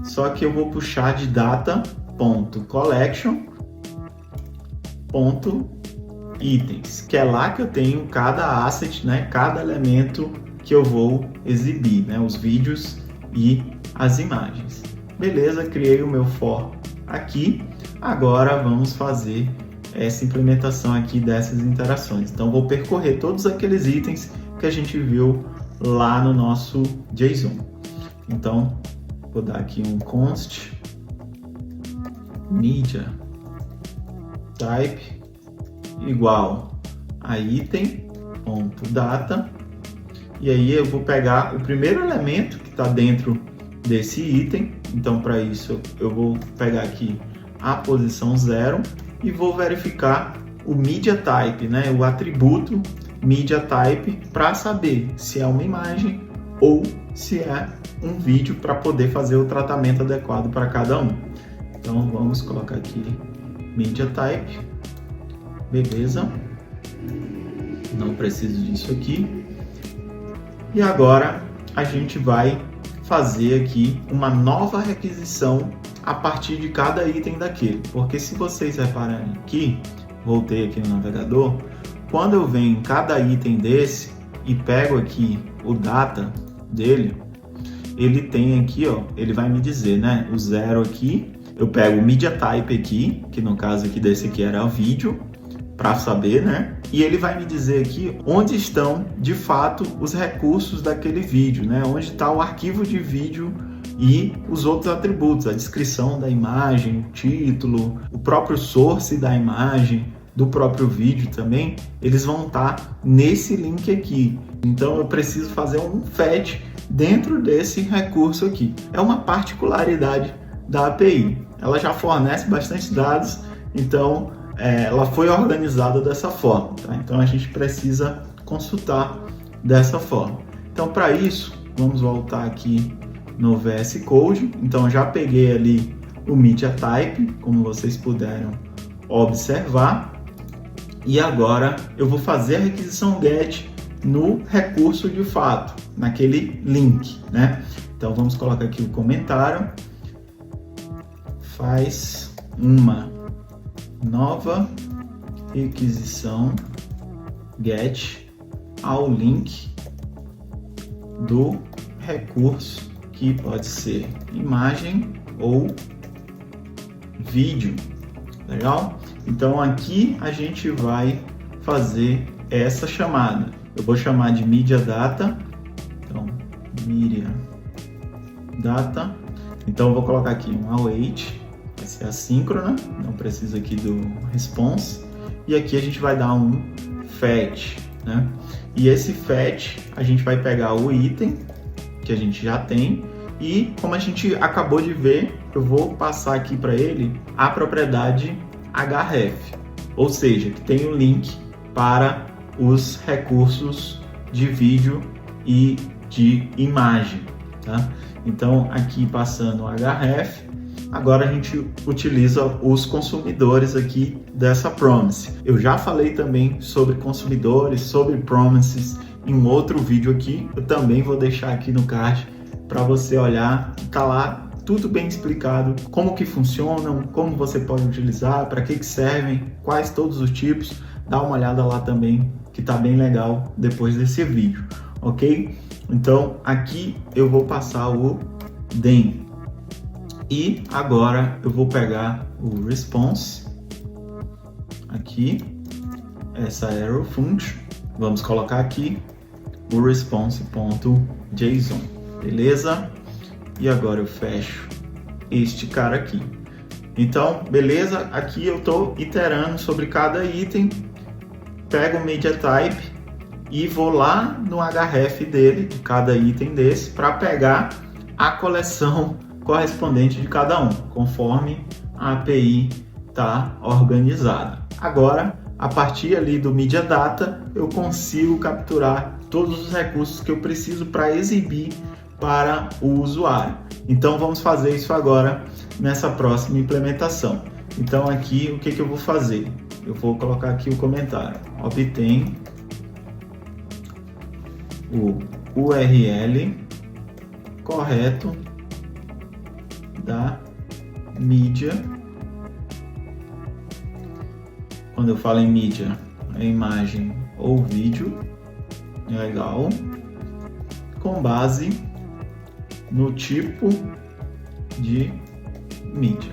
Só que eu vou puxar de data.collection.itens, que é lá que eu tenho cada asset, né? Cada elemento que eu vou exibir, né? Os vídeos e as imagens. Beleza, criei o meu for aqui. Agora vamos fazer essa implementação aqui dessas interações. Então vou percorrer todos aqueles itens que a gente viu lá no nosso JSON. Então vou dar aqui um const media type igual a item.data, e aí eu vou pegar o primeiro elemento que está dentro desse item. Então para isso eu vou pegar aqui a posição 0 e vou verificar o media type, né, o atributo media type, para saber se é uma imagem ou se é um vídeo, para poder fazer o tratamento adequado para cada um. Então vamos colocar aqui media type, beleza, não preciso disso aqui. E agora a gente vai fazer aqui uma nova requisição a partir de cada item daquele, porque se vocês repararem aqui, voltei aqui no navegador, quando eu venho em cada item desse e pego aqui o data dele, ele tem aqui, ó, ele vai me dizer, né, o 0 aqui, eu pego o media type aqui, que no caso aqui desse aqui era o vídeo, para saber, né, e ele vai me dizer aqui onde estão de fato os recursos daquele vídeo, né, onde está o arquivo de vídeo e os outros atributos, a descrição da imagem, o título, o próprio source da imagem, do próprio vídeo também, eles vão estar nesse link aqui. Então eu preciso fazer um fetch dentro desse recurso aqui. É uma particularidade da API. Ela já fornece bastante dados, então ela foi organizada dessa forma, tá? Então a gente precisa consultar dessa forma. Então para isso, vamos voltar aqui no VS Code. Então já peguei ali o media type, como vocês puderam observar. E agora eu vou fazer a requisição GET no recurso de fato, naquele link, né? Então vamos colocar aqui o comentário. Faz uma nova requisição GET ao link do recurso, que pode ser imagem ou vídeo. Legal? Então aqui a gente vai fazer essa chamada. Eu vou chamar de media data. Então, media data. Então eu vou colocar aqui um await, vai ser assíncrona, não precisa aqui do response. E aqui a gente vai dar um fetch, né? E esse fetch a gente vai pegar o item que a gente já tem, e como a gente acabou de ver, eu vou passar aqui para ele a propriedade href, ou seja, que tem o link para os recursos de vídeo e de imagem, tá? Então aqui passando o href, agora a gente utiliza os consumidores aqui dessa promise. Eu já falei também sobre consumidores, sobre promises em um outro vídeo aqui, eu também vou deixar aqui no card para você olhar, tá lá tudo bem explicado, como que funcionam, como você pode utilizar, para que servem, quais todos os tipos. Dá uma olhada lá também, que tá bem legal depois desse vídeo, ok? Então aqui eu vou passar o then, e agora eu vou pegar o response aqui, essa arrow function, vamos colocar aqui o response.json, beleza? E agora eu fecho este cara aqui. Então, beleza? Aqui eu estou iterando sobre cada item, pego o media type e vou lá no href dele, de cada item desse, para pegar a coleção correspondente de cada um, conforme a API está organizada. Agora, a partir ali do media data, eu consigo capturar todos os recursos que eu preciso para exibir para o usuário. Então vamos fazer isso agora nessa próxima implementação. Então aqui o que eu vou fazer? Eu vou colocar aqui o comentário. Obtém o URL correto da mídia. Quando eu falo em mídia, é imagem ou vídeo. Legal. Com base no tipo de mídia,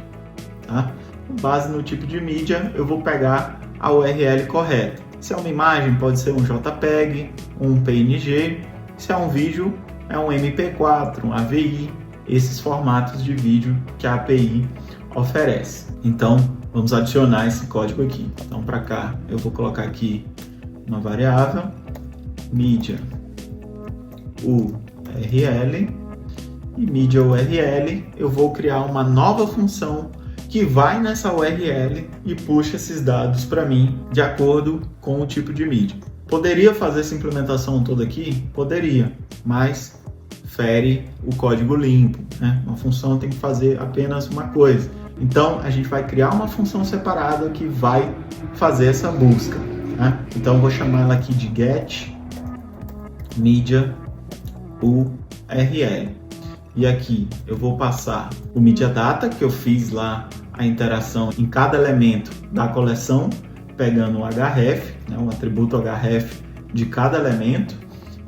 tá? Com base no tipo de mídia, eu vou pegar a URL correta. Se é uma imagem, pode ser um JPEG, um PNG. Se é um vídeo, é um MP4, um AVI, esses formatos de vídeo que a API oferece. Então, vamos adicionar esse código aqui. Então, para cá, eu vou colocar aqui uma variável, mídia URL, e mídia URL, eu vou criar uma nova função que vai nessa URL e puxa esses dados para mim de acordo com o tipo de mídia. Poderia fazer essa implementação toda aqui? Poderia, mas fere o código limpo, né? Uma função tem que fazer apenas uma coisa. Então, a gente vai criar uma função separada que vai fazer essa busca, né? Então, eu vou chamar ela aqui de getMediaURL. E aqui eu vou passar o MediaData, que eu fiz lá a interação em cada elemento da coleção, pegando o href, né, o atributo href de cada elemento.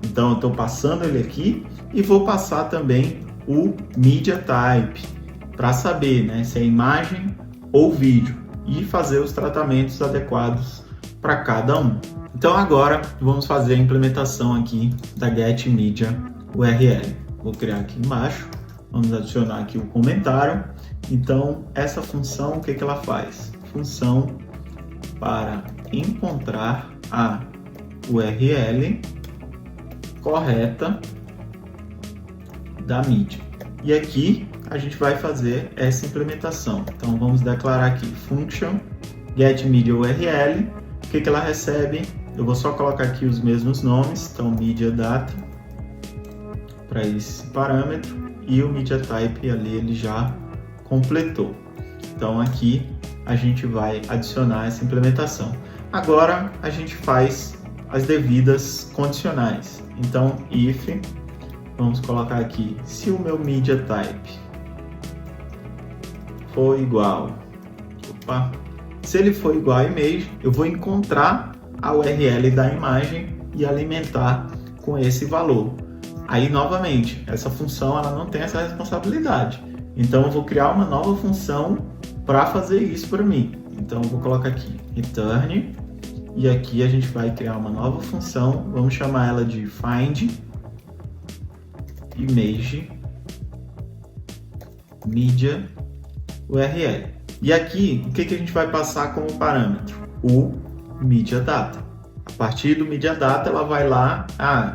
Então, eu estou passando ele aqui e vou passar também o MediaType para saber, né, se é imagem ou vídeo e fazer os tratamentos adequados para cada um. Então, agora vamos fazer a implementação aqui da getMediaURL. Vou criar aqui embaixo, vamos adicionar aqui o comentário. Então, essa função, o que ela faz? Função para encontrar a URL correta da mídia. E aqui a gente vai fazer essa implementação. Então, vamos declarar aqui function getMediaURL. O que ela recebe? Eu vou só colocar aqui os mesmos nomes. Então, MediaData para esse parâmetro e o MediaType ali ele já completou. Então aqui a gente vai adicionar essa implementação. Agora a gente faz as devidas condicionais. Então if, vamos colocar aqui, se o meu MediaType for igual, se ele for igual a image, eu vou encontrar a URL da imagem e alimentar com esse valor. Aí, novamente, essa função ela não tem essa responsabilidade. Então, eu vou criar uma nova função para fazer isso para mim. Então, eu vou colocar aqui return e aqui a gente vai criar uma nova função. Vamos chamar ela de find image media URL. E aqui, o que a gente vai passar como parâmetro? O MediaData. A partir do MediaData, ela vai lá,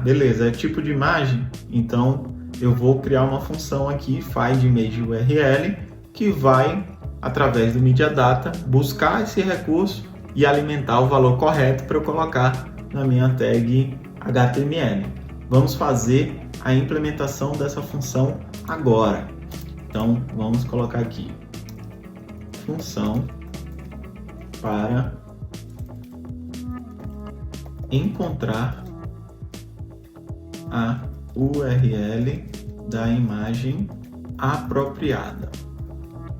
beleza, é tipo de imagem, então eu vou criar uma função aqui, findImageURL, que vai, através do MediaData, buscar esse recurso e alimentar o valor correto para eu colocar na minha tag HTML. Vamos fazer a implementação dessa função agora. Então, vamos colocar aqui, função para encontrar a URL da imagem apropriada.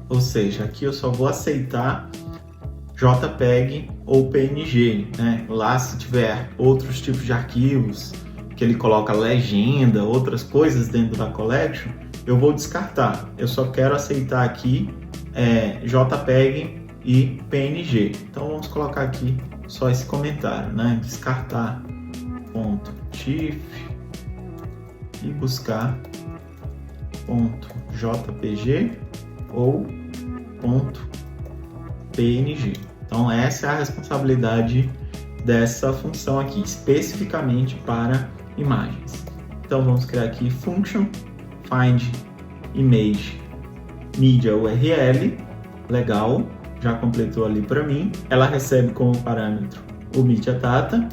Ou seja, aqui eu só vou aceitar JPEG ou PNG, né? Lá se tiver outros tipos de arquivos, que ele coloca legenda, outras coisas dentro da collection, eu vou descartar. Eu só quero aceitar aqui JPEG e PNG. Então vamos colocar aqui só esse comentário, né? Descartar .tif e buscar .jpg ou .png. Então essa é a responsabilidade dessa função aqui, especificamente para imagens. Então vamos criar aqui function find image media URL, legal. Já completou ali para mim. Ela recebe como parâmetro o MediaData,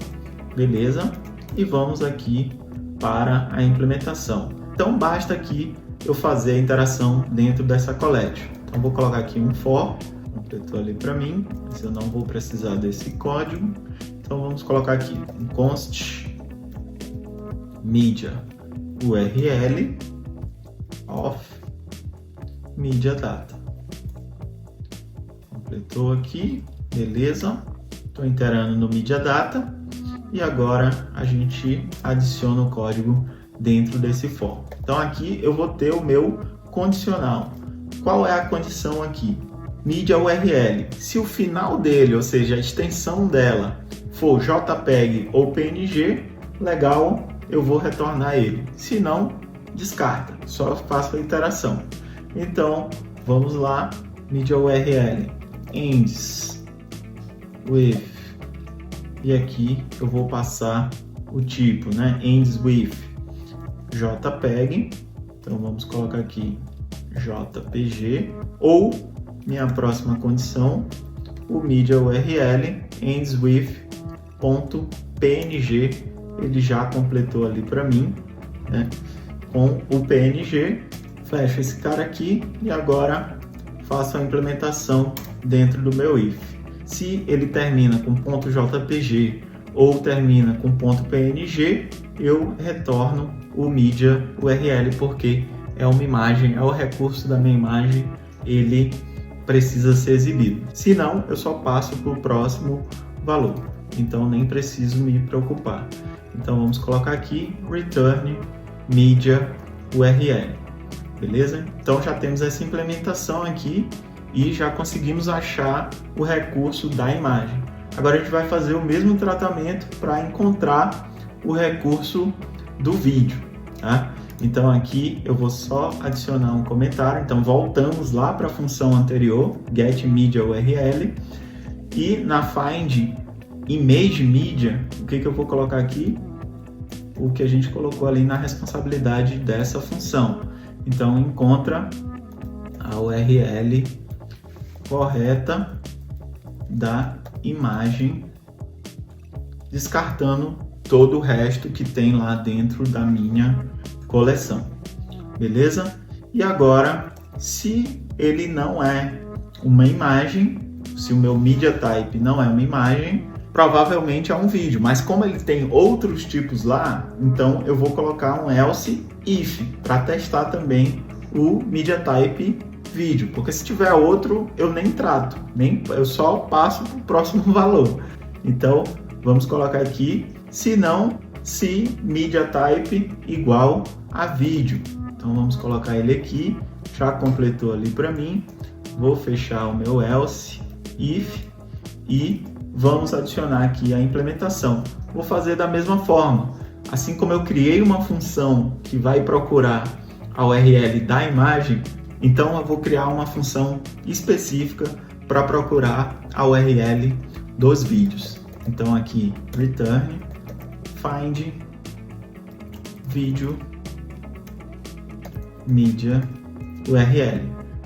beleza? E vamos aqui para a implementação. Então basta aqui eu fazer a interação dentro dessa collection. Então vou colocar aqui um for, completou ali para mim, mas eu não vou precisar desse código. Então vamos colocar aqui um const media URL of MediaData. Completou aqui, beleza. Estou interando no MediaData e agora a gente adiciona o código dentro desse for. Então aqui eu vou ter o meu condicional. qual é a condição aqui? Mídia URL. Se o final dele, ou seja, a extensão dela, for JPEG ou PNG, legal, eu vou retornar ele. Se não, descarta, só faço a iteração. Então, vamos lá, mídia URL, ends with, e aqui eu vou passar o tipo, né? Ends with JPEG, então vamos colocar aqui JPG, ou minha próxima condição, o mídia URL ends with .png, ele já completou ali para mim, né? Com o PNG, fecho esse cara aqui e agora faço a implementação dentro do meu if. Se ele termina com .jpg ou termina com .png, eu retorno o mídia URL, porque é uma imagem, é o recurso da minha imagem, ele precisa ser exibido. Se não, eu só passo para o próximo valor, então nem preciso me preocupar. Então vamos colocar aqui return mídia URL, beleza? Então já temos essa implementação aqui e já conseguimos achar o recurso da imagem. Agora a gente vai fazer o mesmo tratamento para encontrar o recurso do vídeo, tá? Então aqui eu vou só adicionar um comentário, então voltamos lá para a função anterior, getMediaURL, e na find ImageMedia, o que eu vou colocar aqui? O que a gente colocou ali na responsabilidade dessa função. Então encontra a URL correta da imagem, descartando todo o resto que tem lá dentro da minha coleção, beleza? E agora, se ele não é uma imagem, se o meu media type não é uma imagem, provavelmente é um vídeo, mas como ele tem outros tipos lá, então eu vou colocar um else if para testar também o media type vídeo, porque se tiver outro eu nem trato, eu só passo para o próximo valor. Então vamos colocar aqui, se não, se media type igual a vídeo. Então vamos colocar ele aqui, já completou ali para mim. Vou fechar o meu else if e vamos adicionar aqui a implementação. Vou fazer da mesma forma, assim como eu criei uma função que vai procurar a URL da imagem, então eu vou criar uma função específica para procurar a URL dos vídeos. Então aqui return find video media URL,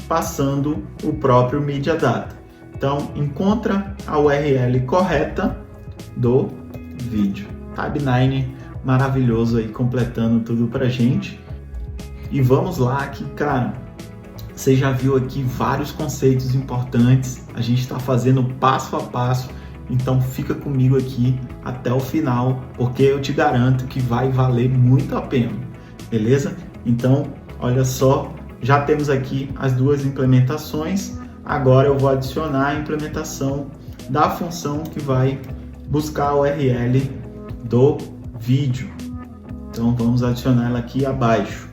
passando o próprio media data. Então encontra a URL correta do vídeo. Tab9 maravilhoso aí, completando tudo pra gente. E vamos lá que, cara, você já viu aqui vários conceitos importantes. A gente está fazendo passo a passo. Então fica comigo aqui até o final, porque eu te garanto que vai valer muito a pena, beleza? Então, olha só, já temos aqui as duas implementações. Agora eu vou adicionar a implementação da função que vai buscar a URL do vídeo. Então vamos adicionar ela aqui abaixo.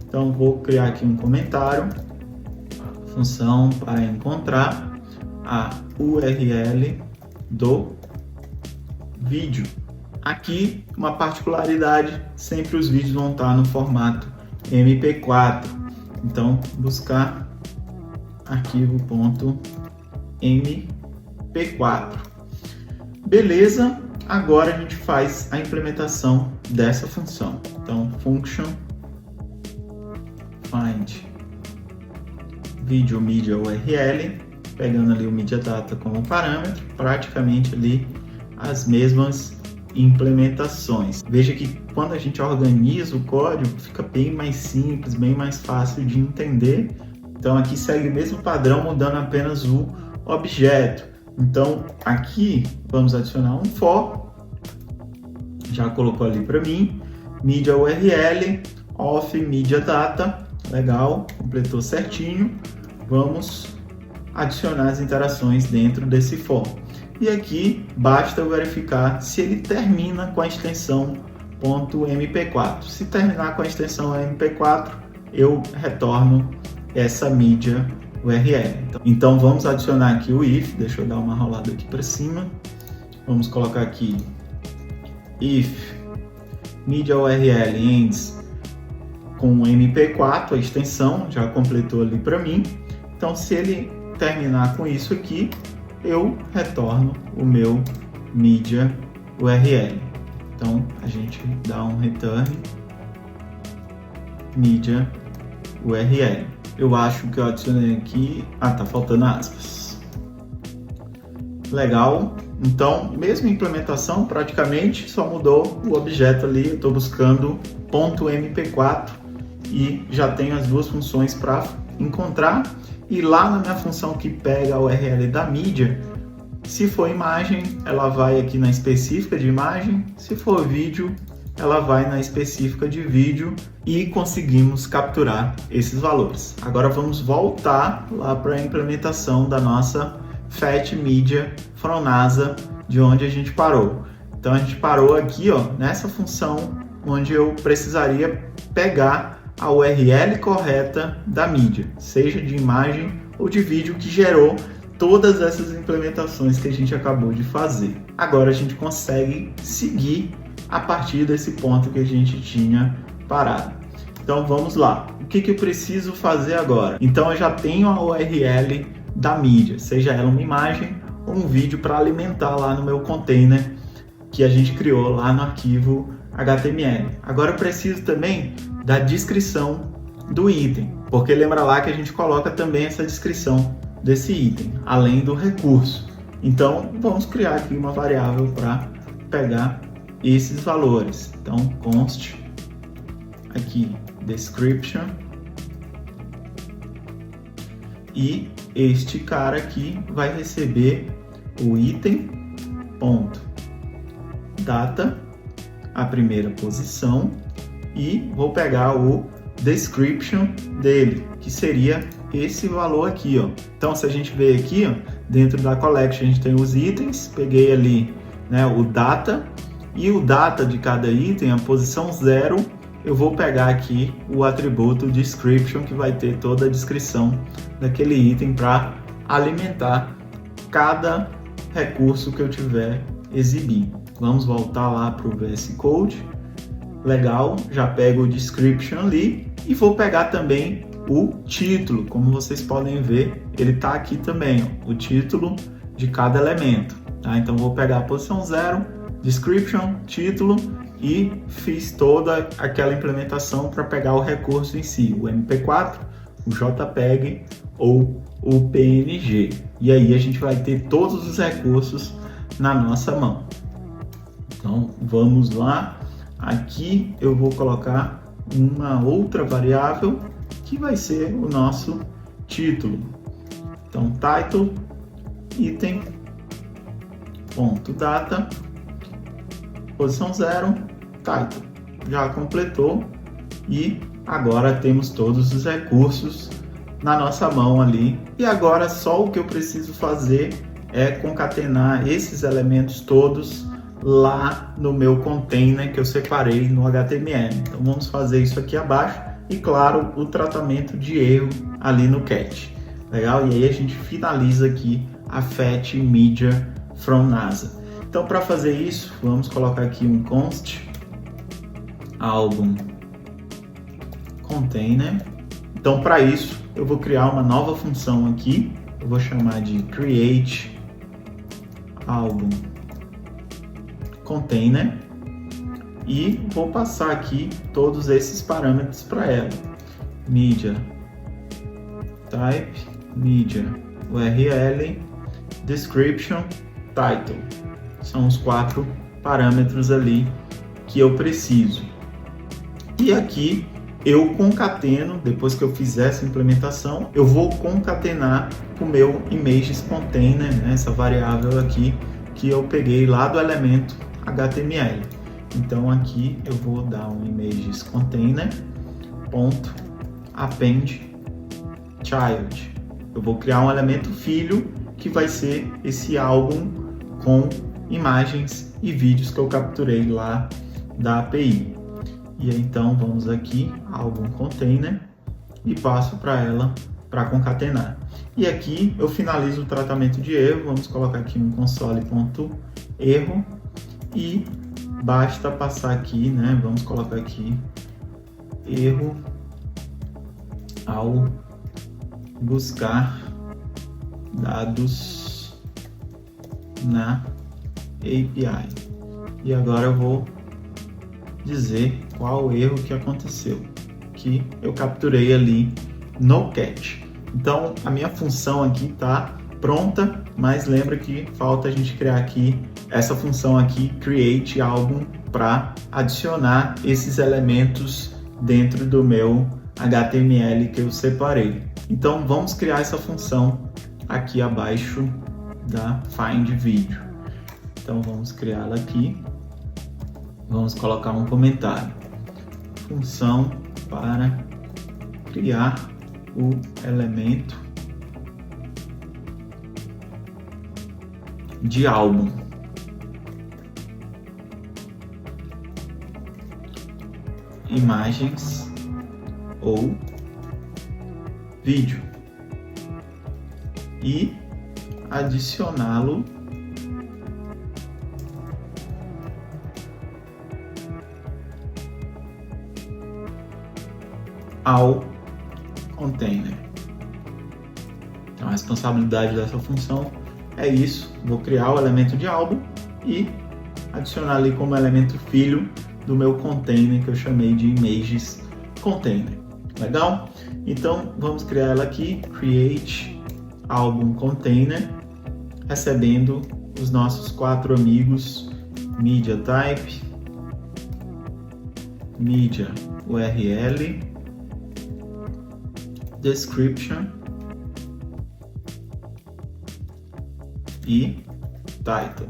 Então vou criar aqui um comentário, função para encontrar a URL do vídeo. Aqui uma particularidade, sempre os vídeos vão estar no formato MP4. Então buscar arquivo.mp4. Beleza? Agora a gente faz a implementação dessa função. Então function find video media URL, pegando ali o media data como parâmetro, praticamente ali as mesmas implementações. Veja que quando a gente organiza o código, fica bem mais simples, bem mais fácil de entender. Então aqui segue o mesmo padrão, mudando apenas o objeto. Então aqui vamos adicionar um for, já colocou ali para mim, media URL, of media data, legal, completou certinho. Vamos adicionar as interações dentro desse for. E aqui basta eu verificar se ele termina com a extensão .mp4. Se terminar com a extensão .mp4, eu retorno essa mídia URL. Então vamos adicionar aqui o if, deixa eu dar uma rolada aqui para cima. Vamos colocar aqui if media URL ends com MP4, a extensão já completou ali para mim. Então se ele terminar com isso aqui, eu retorno o meu media URL. Então a gente dá um return media URL. Eu acho que eu adicionei aqui, tá faltando aspas. Legal. Então, mesma implementação, praticamente só mudou o objeto ali. Eu estou buscando .mp4 e já tenho as duas funções para encontrar. E lá na minha função que pega a URL da mídia, se for imagem, ela vai aqui na específica de imagem. Se for vídeo, ela vai na específica de vídeo e conseguimos capturar esses valores. Agora vamos voltar lá para a implementação da nossa Fetch Media from NASA, de onde a gente parou. Então a gente parou aqui, nessa função onde eu precisaria pegar a URL correta da mídia, seja de imagem ou de vídeo, que gerou todas essas implementações que a gente acabou de fazer. Agora a gente consegue seguir a partir desse ponto que a gente tinha parado. Então vamos lá. O que eu preciso fazer agora? Então eu já tenho a URL da mídia, seja ela uma imagem ou um vídeo, para alimentar lá no meu container que a gente criou lá no arquivo HTML. Agora eu preciso também da descrição do item, porque lembra lá que a gente coloca também essa descrição desse item, além do recurso. Então vamos criar aqui uma variável para pegar esses valores. Então const aqui description, e este cara aqui vai receber o item ponto data, a primeira posição, e vou pegar o description dele, que seria esse valor aqui, Então se a gente ver aqui, dentro da collection a gente tem os itens, peguei ali, o data, e o data de cada item, a posição 0, eu vou pegar aqui o atributo description, que vai ter toda a descrição daquele item para alimentar cada recurso que eu tiver exibindo. Vamos voltar lá para o VS Code. Legal, já pego o description ali e vou pegar também o título. Como vocês podem ver, ele está aqui também, o título de cada elemento. Tá? Então vou pegar a posição 0, description, título, e fiz toda aquela implementação para pegar o recurso em si, o MP4, o JPEG ou o PNG. E aí a gente vai ter todos os recursos na nossa mão. Então vamos lá. Aqui eu vou colocar uma outra variável que vai ser o nosso título. Então title item ponto data, posição 0, title. Já completou e agora temos todos os recursos na nossa mão ali. E agora só o que eu preciso fazer é concatenar esses elementos todos lá no meu container que eu separei no HTML. Então vamos fazer isso aqui abaixo e, claro, o tratamento de erro ali no cat. Legal? E aí a gente finaliza aqui a Fetch Media from NASA. Então, para fazer isso, vamos colocar aqui um const album container. Então, para isso, eu vou criar uma nova função aqui. Eu vou chamar de create album container e vou passar aqui todos esses parâmetros para ela. Media type, media URL, description, title. São os 4 parâmetros ali que eu preciso. E aqui eu concateno, depois que eu fizer essa implementação, eu vou concatenar o meu images container, essa variável aqui que eu peguei lá do elemento HTML. Então aqui eu vou dar um images container ponto append child. Eu vou criar um elemento filho que vai ser esse álbum com imagens e vídeos que eu capturei lá da API. E então vamos aqui, álbum container, e passo para ela para concatenar. E aqui eu finalizo o tratamento de erro. Vamos colocar aqui um console.erro e basta passar aqui, né? Vamos colocar aqui erro ao buscar dados na API. E agora eu vou dizer qual erro que aconteceu, que eu capturei ali no catch. Então a minha função aqui está pronta, mas lembra que falta a gente criar aqui essa função aqui, create album, para adicionar esses elementos dentro do meu HTML que eu separei. Então vamos criar essa função aqui abaixo da find video. Então vamos criá-la aqui. Vamos colocar um comentário. Função para criar o elemento de álbum. Imagens ou vídeo e adicioná-lo ao container. Então a responsabilidade dessa função é isso. Vou criar o elemento de álbum e adicionar ali como elemento filho do meu container que eu chamei de images container. Legal? Então vamos criar ela aqui, create album container, recebendo os nossos 4 amigos media type, media URL, description e title.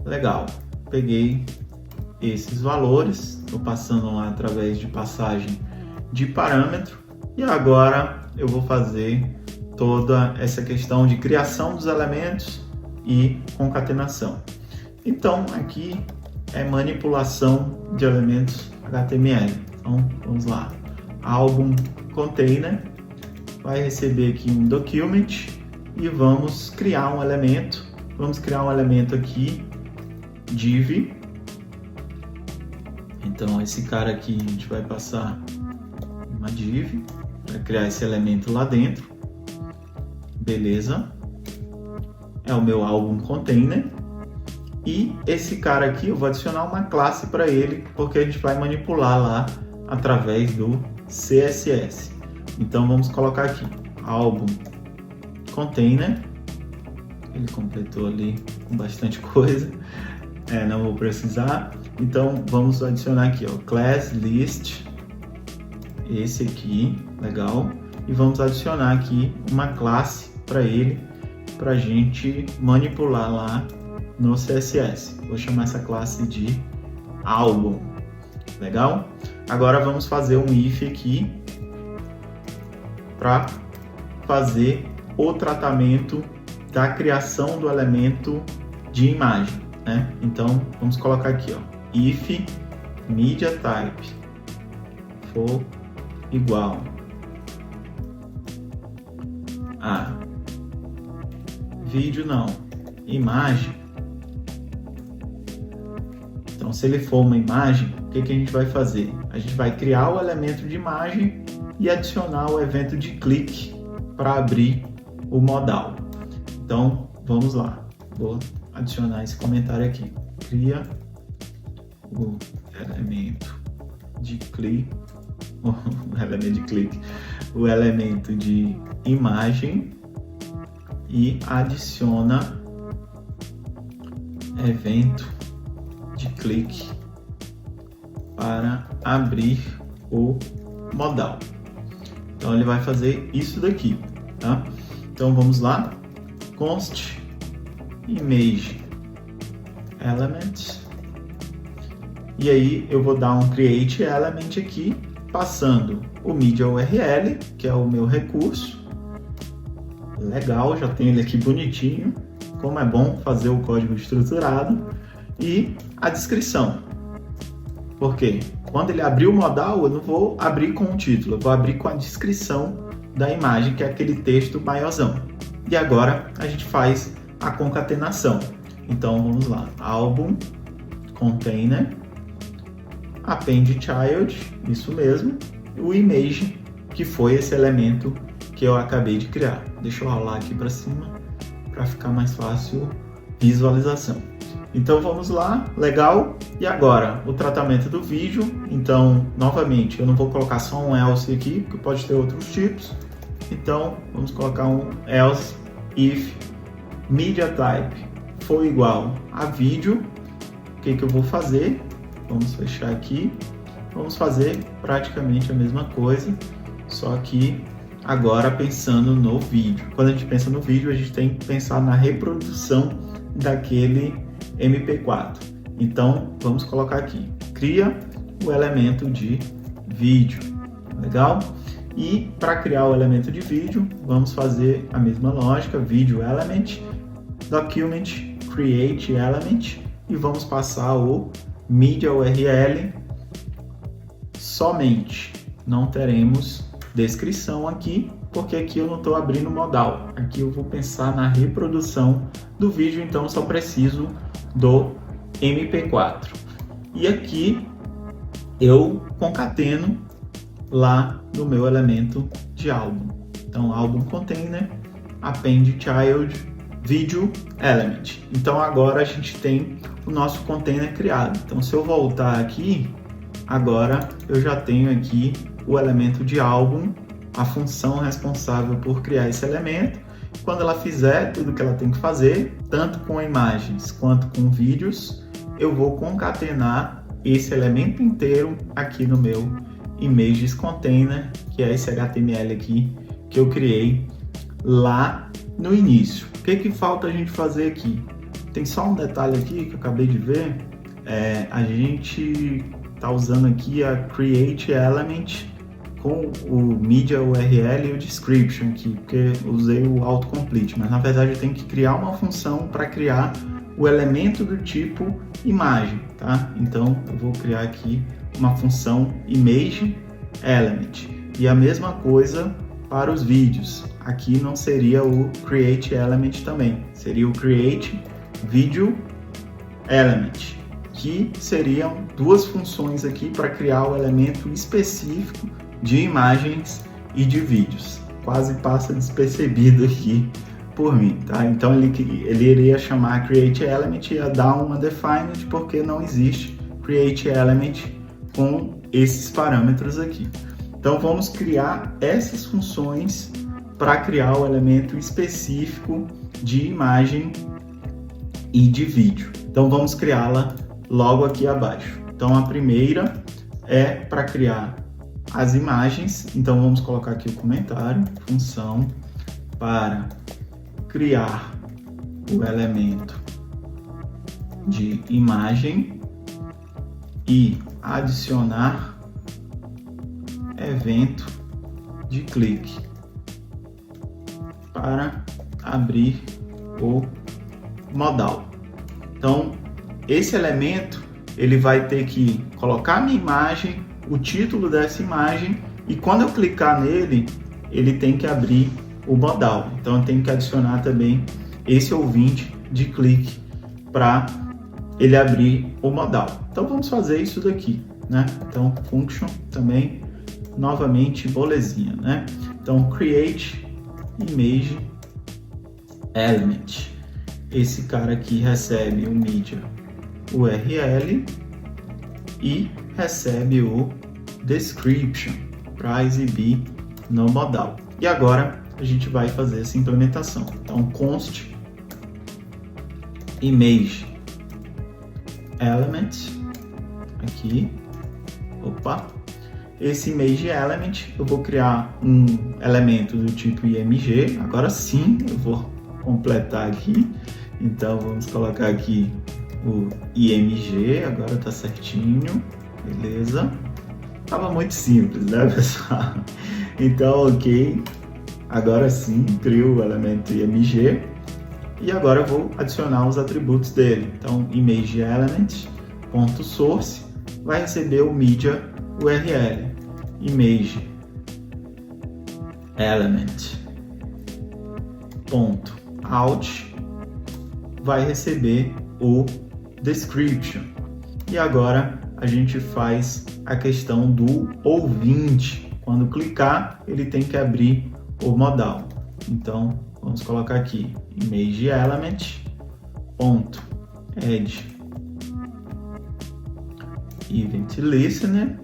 Legal, peguei esses valores, estou passando lá através de passagem de parâmetro e agora eu vou fazer toda essa questão de criação dos elementos e concatenação. Então aqui é manipulação de elementos HTML. Então vamos lá, album container vai receber aqui um document e vamos criar um elemento. Vamos criar um elemento aqui div. Então esse cara aqui a gente vai passar uma div para criar esse elemento lá dentro. Beleza. É o meu álbum container. E esse cara aqui eu vou adicionar uma classe para ele, porque a gente vai manipular lá através do CSS. Então vamos colocar aqui álbum container. Ele completou ali com bastante coisa. Não vou precisar. Então vamos adicionar aqui, ó, class list, esse aqui, legal, e vamos adicionar aqui uma classe para ele, para a gente manipular lá no CSS. Vou chamar essa classe de álbum, legal? Agora vamos fazer um if aqui para fazer o tratamento da criação do elemento de imagem, né? Então vamos colocar aqui, ó, if media type for igual a vídeo não, imagem. Então se ele for uma imagem, o que a gente vai fazer? A gente vai criar o elemento de imagem e adicionar o evento de clique para abrir o modal. Então vamos lá, vou adicionar esse comentário aqui. Cria o elemento de clique, o elemento de imagem e adiciona evento de clique para abrir o modal. Então ele vai fazer isso daqui, tá? Então vamos lá, const image element. E aí eu vou dar um create element aqui, passando o media URL, que é o meu recurso. Legal, já tenho ele aqui bonitinho. Como é bom fazer o código estruturado. E a descrição. Por quê? quando ele abrir o modal, eu não vou abrir com o título, eu vou abrir com a descrição da imagem, que é aquele texto maiorzão. E agora a gente faz a concatenação. Então vamos lá, álbum, container, append child, isso mesmo, o image, que foi esse elemento que eu acabei de criar. Deixa eu rolar aqui para cima para ficar mais fácil visualização. Então vamos lá, legal. E agora o tratamento do vídeo. Então novamente eu não vou colocar só um else aqui, porque pode ter outros tipos. Então vamos colocar um else if media type for igual a vídeo. O que eu vou fazer? Vamos fechar aqui. Vamos fazer praticamente a mesma coisa, só que agora pensando no vídeo. Quando a gente pensa no vídeo, a gente tem que pensar na reprodução daquele MP4. Então vamos colocar aqui, cria o elemento de vídeo, legal? E para criar o elemento de vídeo, vamos fazer a mesma lógica, video element, document create element, e vamos passar o media URL somente. Não teremos descrição aqui, porque aqui eu não estou abrindo modal. Aqui eu vou pensar na reprodução do vídeo, então só preciso do MP4. E aqui eu concateno lá no meu elemento de álbum. Então, álbum container, append child, video element. Então, agora a gente tem o nosso container criado. Então, se eu voltar aqui, agora eu já tenho aqui o elemento de álbum, a função responsável por criar esse elemento. Quando ela fizer tudo o que ela tem que fazer, tanto com imagens quanto com vídeos, eu vou concatenar esse elemento inteiro aqui no meu images container, que é esse HTML aqui que eu criei lá no início. O que falta a gente fazer aqui? Tem só um detalhe aqui que eu acabei de ver, a gente está usando aqui a create element com o media URL e o description aqui, porque eu usei o autocomplete, mas na verdade eu tenho que criar uma função para criar o elemento do tipo imagem, tá? Então eu vou criar aqui uma função image element, e a mesma coisa para os vídeos. Aqui não seria o create element também, seria o create video element, que seriam duas funções aqui para criar o elemento específico de imagens e de vídeos. Quase passa despercebido aqui por mim, tá? Então ele iria chamar create element e ia dar uma defined, porque não existe create element com esses parâmetros aqui. Então vamos criar essas funções para criar o elemento específico de imagem e de vídeo. Então vamos criá-la logo aqui abaixo. Então a primeira é para criar as imagens. Então vamos colocar aqui o comentário, função para criar o elemento de imagem e adicionar evento de clique para abrir o modal. Então esse elemento ele vai ter que colocar a minha imagem, o título dessa imagem, e quando eu clicar nele ele tem que abrir o modal. Então eu tenho que adicionar também esse ouvinte de clique para ele abrir o modal. Então vamos fazer isso daqui, né? Então function também, novamente bolezinha, né? Então create image element. Esse cara aqui recebe o media URL e recebe o description para exibir no modal. E agora a gente vai fazer essa implementação. Então const image element aqui, esse image element eu vou criar um elemento do tipo img. Agora sim eu vou completar aqui, então vamos colocar aqui o img, agora tá certinho, beleza? Tava muito simples, né, pessoal? Então, ok, agora sim crio o elemento img e agora eu vou adicionar os atributos dele. Então image element ponto source vai receber o media URL, image element ponto out, vai receber o description. E agora a gente faz a questão do ouvinte. Quando clicar, ele tem que abrir o modal. Então, vamos colocar aqui image element ponto add event listener,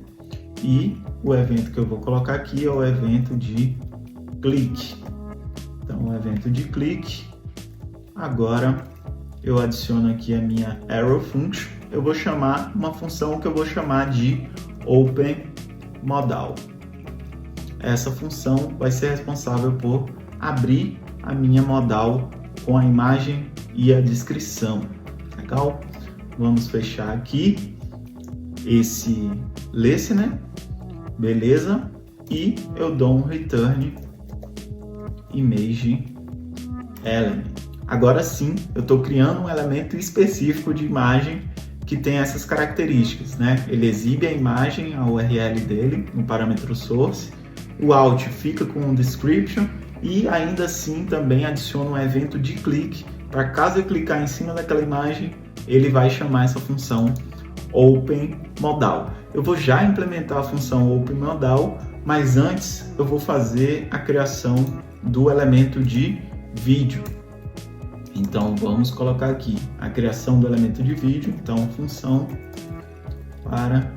e o evento que eu vou colocar aqui é o evento de clique. Então, o evento de clique. Agora eu adiciono aqui a minha arrow function. Eu vou chamar uma função que eu vou chamar de open modal. Essa função vai ser responsável por abrir a minha modal com a imagem e a descrição. Legal? Vamos fechar aqui esse listener, beleza? E eu dou um return image element. Agora sim, eu estou criando um elemento específico de imagem que tem essas características, né? Ele exibe a imagem, a URL dele, no parâmetro source. O out fica com um description e ainda assim também adiciona um evento de clique para caso eu clicar em cima daquela imagem, ele vai chamar essa função open modal. Eu vou já implementar a função open modal, mas antes eu vou fazer a criação do elemento de vídeo. Então vamos colocar aqui a criação do elemento de vídeo. Então função para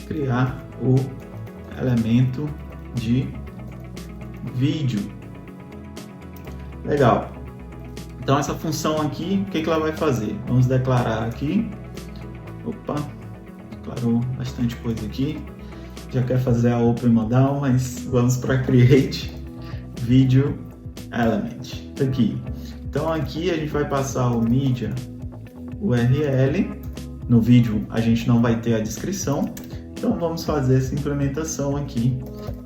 criar o elemento de vídeo. Legal. Então essa função aqui, o que ela vai fazer? Vamos declarar aqui. Opa, declarou bastante coisa aqui. Já quer fazer a open modal, mas vamos para create video element aqui. Então aqui a gente vai passar o media URL. No vídeo a gente não vai ter a descrição, então vamos fazer essa implementação aqui.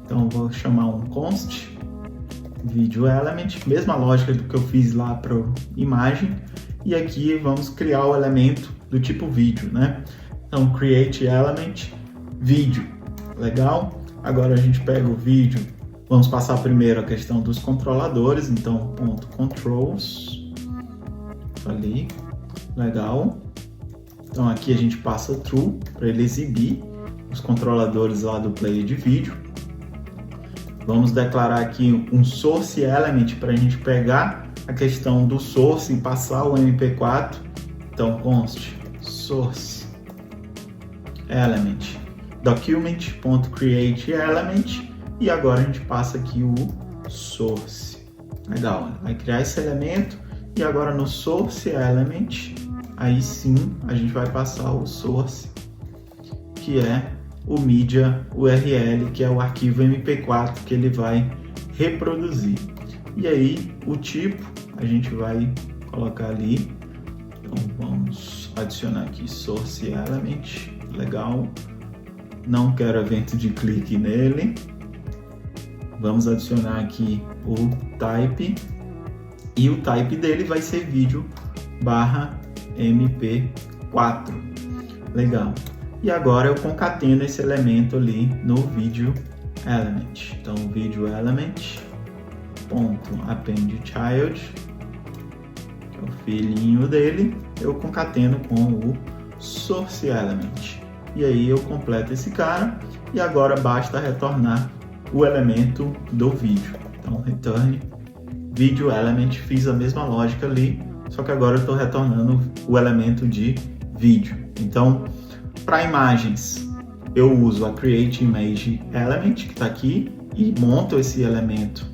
Então vou chamar um const video element, mesma lógica do que eu fiz lá para imagem, e aqui vamos criar o elemento do tipo vídeo, né? Então create element vídeo. Legal? Agora a gente pega o vídeo. Vamos passar primeiro a questão dos controladores, então ponto controls ali, legal. Então aqui a gente passa true para ele exibir os controladores lá do player de vídeo. Vamos declarar aqui um source element para a gente pegar a questão do source e passar o MP4. Então const source element document.create element. E agora a gente passa aqui o source. Legal, vai criar esse elemento e agora no source element, aí sim a gente vai passar o source, que é o media URL, que é o arquivo MP4 que ele vai reproduzir. E aí o tipo a gente vai colocar ali. Então vamos adicionar aqui source element, legal. Não quero evento de clique nele. Vamos adicionar aqui o type, e o type dele vai ser vídeo /mp4. Legal. E agora eu concateno esse elemento ali no vídeo element. Então vídeo element ponto append child, que é o filhinho dele, eu concateno com o source element. E aí eu completo esse cara e agora basta retornar o elemento do vídeo. Então return video element, fiz a mesma lógica ali, só que agora eu estou retornando o elemento de vídeo. Então para imagens eu uso a create image element, que está aqui, e monto esse elemento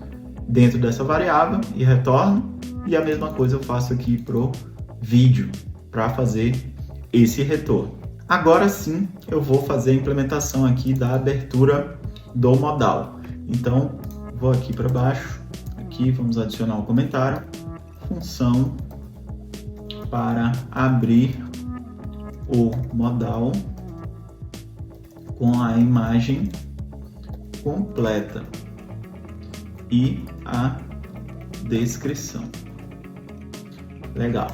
dentro dessa variável e retorno, e a mesma coisa eu faço aqui pro vídeo para fazer esse retorno. Agora sim eu vou fazer a implementação aqui da abertura do modal. Então vou aqui para baixo, aqui vamos adicionar um comentário, função para abrir o modal com a imagem completa e a descrição. Legal.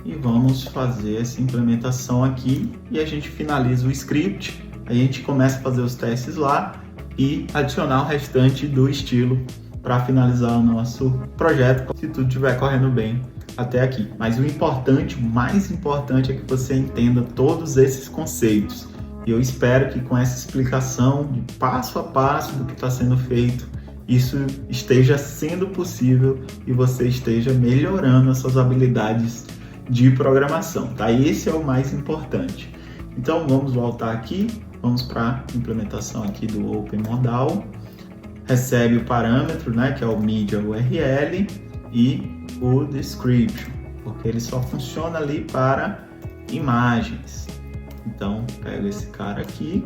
e vamos fazer essa implementação aqui e a gente finaliza o script, aí a gente começa a fazer os testes lá e adicionar o restante do estilo para finalizar o nosso projeto, se tudo estiver correndo bem até aqui. Mas o importante, o mais importante é que você entenda todos esses conceitos. E eu espero que com essa explicação de passo a passo do que está sendo feito, isso esteja sendo possível e você esteja melhorando as suas habilidades de programação, tá? Esse é o mais importante. Então vamos voltar aqui, vamos para a implementação aqui do OpenModal. Recebe o parâmetro, né, que é o media URL e o description, porque ele só funciona ali para imagens. Então pego esse cara aqui,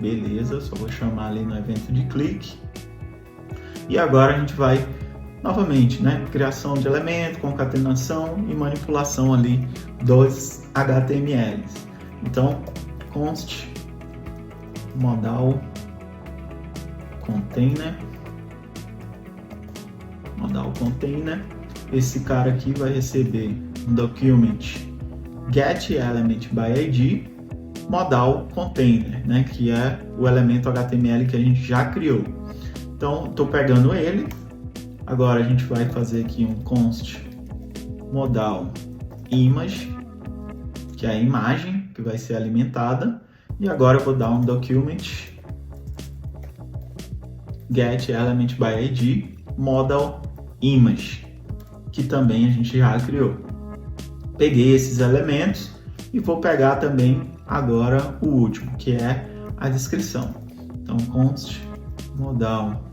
beleza, só vou chamar ali no evento de clique. E agora a gente vai novamente, né, criação de elemento, concatenação e manipulação ali dos HTMLs. Então const modal container, esse cara aqui vai receber um document get element by id modal container, né, que é o elemento HTML que a gente já criou. Então estou pegando ele, agora a gente vai fazer aqui um const modal image, que é a imagem que vai ser alimentada, e agora eu vou dar um document get element by id modal image, que também a gente já criou. Peguei esses elementos e vou pegar também agora o último, que é a descrição. Então const modal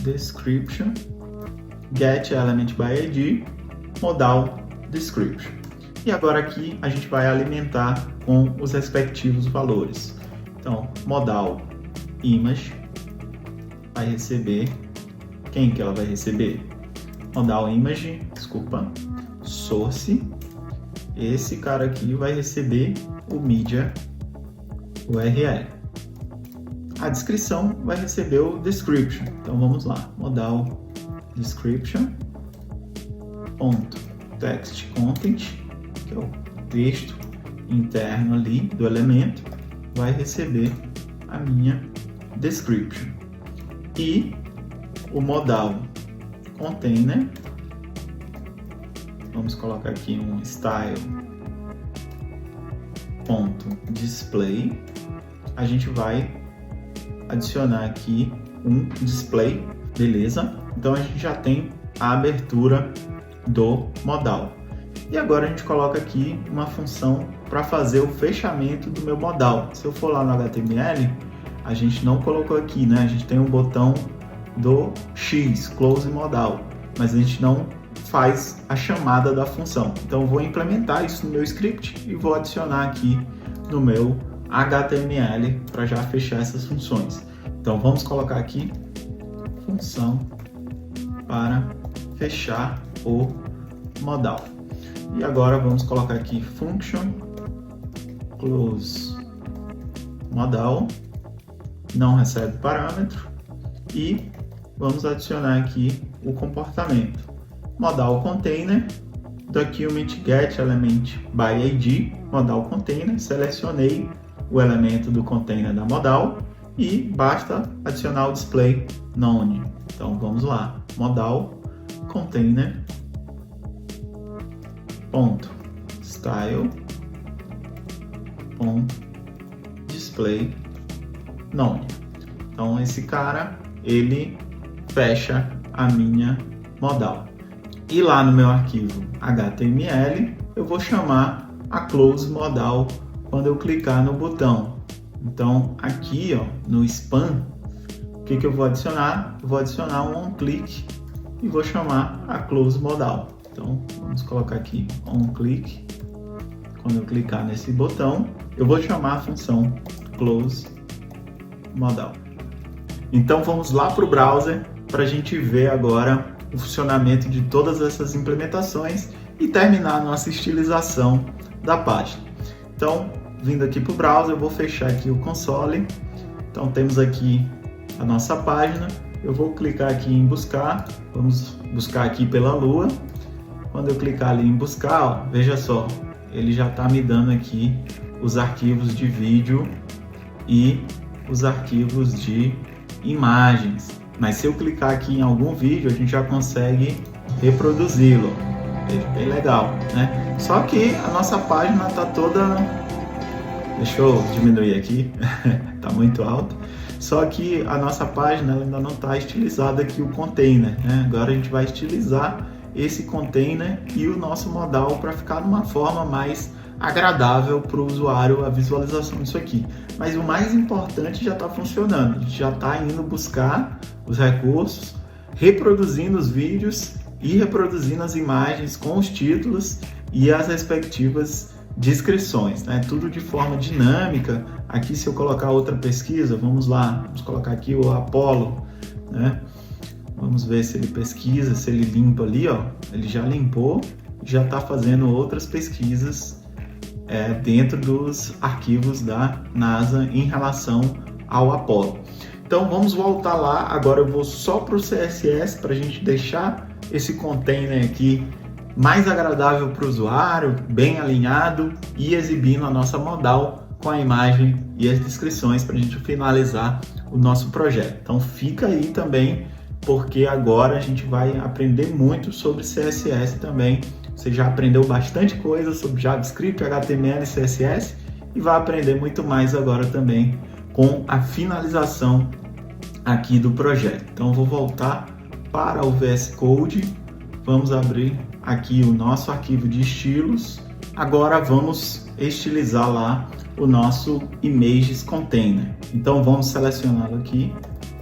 description get element by id modal description. E agora aqui a gente vai alimentar com os respectivos valores. Então, modal image vai receber, quem que ela vai receber? Modal image, source, esse cara aqui vai receber o media URL. A descrição vai receber o description. Então vamos lá, modal description ponto text content, que é o texto interno ali do elemento, vai receber a minha description. E o modal container, vamos colocar aqui um style.display, a gente vai adicionar aqui um display, beleza? Então a gente já tem a abertura do modal. E agora a gente coloca aqui uma função para fazer o fechamento do meu modal. Se eu for lá no HTML, a gente não colocou aqui, né? A gente tem um botão do X, close modal, mas a gente não faz a chamada da função. Então eu vou implementar isso no meu script e vou adicionar aqui no meu HTML para já fechar essas funções. Então vamos colocar aqui função para fechar o modal. E agora vamos colocar aqui function close modal, não recebe parâmetro, e vamos adicionar aqui o comportamento modal container document get element by id modal container, selecionei o elemento do container da modal e basta adicionar o display none. Então vamos lá, modal container ponto style ponto display none. Então esse cara ele fecha a minha modal. E lá no meu arquivo HTML eu vou chamar a close modal quando eu clicar no botão. Então aqui, ó, no span, o que eu vou adicionar? Eu vou adicionar um onClick e vou chamar a close modal. Então vamos colocar aqui onClick. Quando eu clicar nesse botão, eu vou chamar a função close modal. Então vamos lá para o browser para a gente ver agora o funcionamento de todas essas implementações e terminar a nossa estilização da página. Então, vindo aqui para o browser, eu vou fechar aqui o console. Então temos aqui a nossa página. Eu vou clicar aqui em buscar, vamos buscar aqui pela lua. Quando eu clicar ali em buscar, ó, veja só, ele já está me dando aqui os arquivos de vídeo e os arquivos de imagens. Mas se eu clicar aqui em algum vídeo, a gente já consegue reproduzi-lo. Veja, bem legal, né? Só que a nossa página está toda... Deixa eu diminuir aqui, está muito alto. Só que a nossa página ela ainda não está estilizada aqui o container, né? Agora a gente vai estilizar esse container e o nosso modal para ficar de uma forma mais agradável para o usuário a visualização disso aqui. Mas o mais importante já está funcionando, a gente já está indo buscar os recursos, reproduzindo os vídeos e reproduzindo as imagens com os títulos e as respectivas descrições, né? Tudo de forma dinâmica. Aqui, se eu colocar outra pesquisa, vamos lá, vamos colocar aqui o Apollo, né? Vamos ver se ele pesquisa, se ele limpa ali, ó. Ele já limpou, já está fazendo outras pesquisas dentro dos arquivos da NASA em relação ao Apollo. Então vamos voltar lá. Agora eu vou só para o CSS para a gente deixar esse container aqui mais agradável para o usuário, bem alinhado e exibindo a nossa modal com a imagem e as descrições para a gente finalizar o nosso projeto. Então fica aí também, porque agora a gente vai aprender muito sobre CSS também. Você já aprendeu bastante coisa sobre JavaScript, HTML e CSS e vai aprender muito mais agora também com a finalização aqui do projeto. Então vou voltar para o VS Code, vamos abrir aqui o nosso arquivo de estilos. Agora vamos estilizar lá o nosso Images Container. Então vamos selecioná-lo aqui,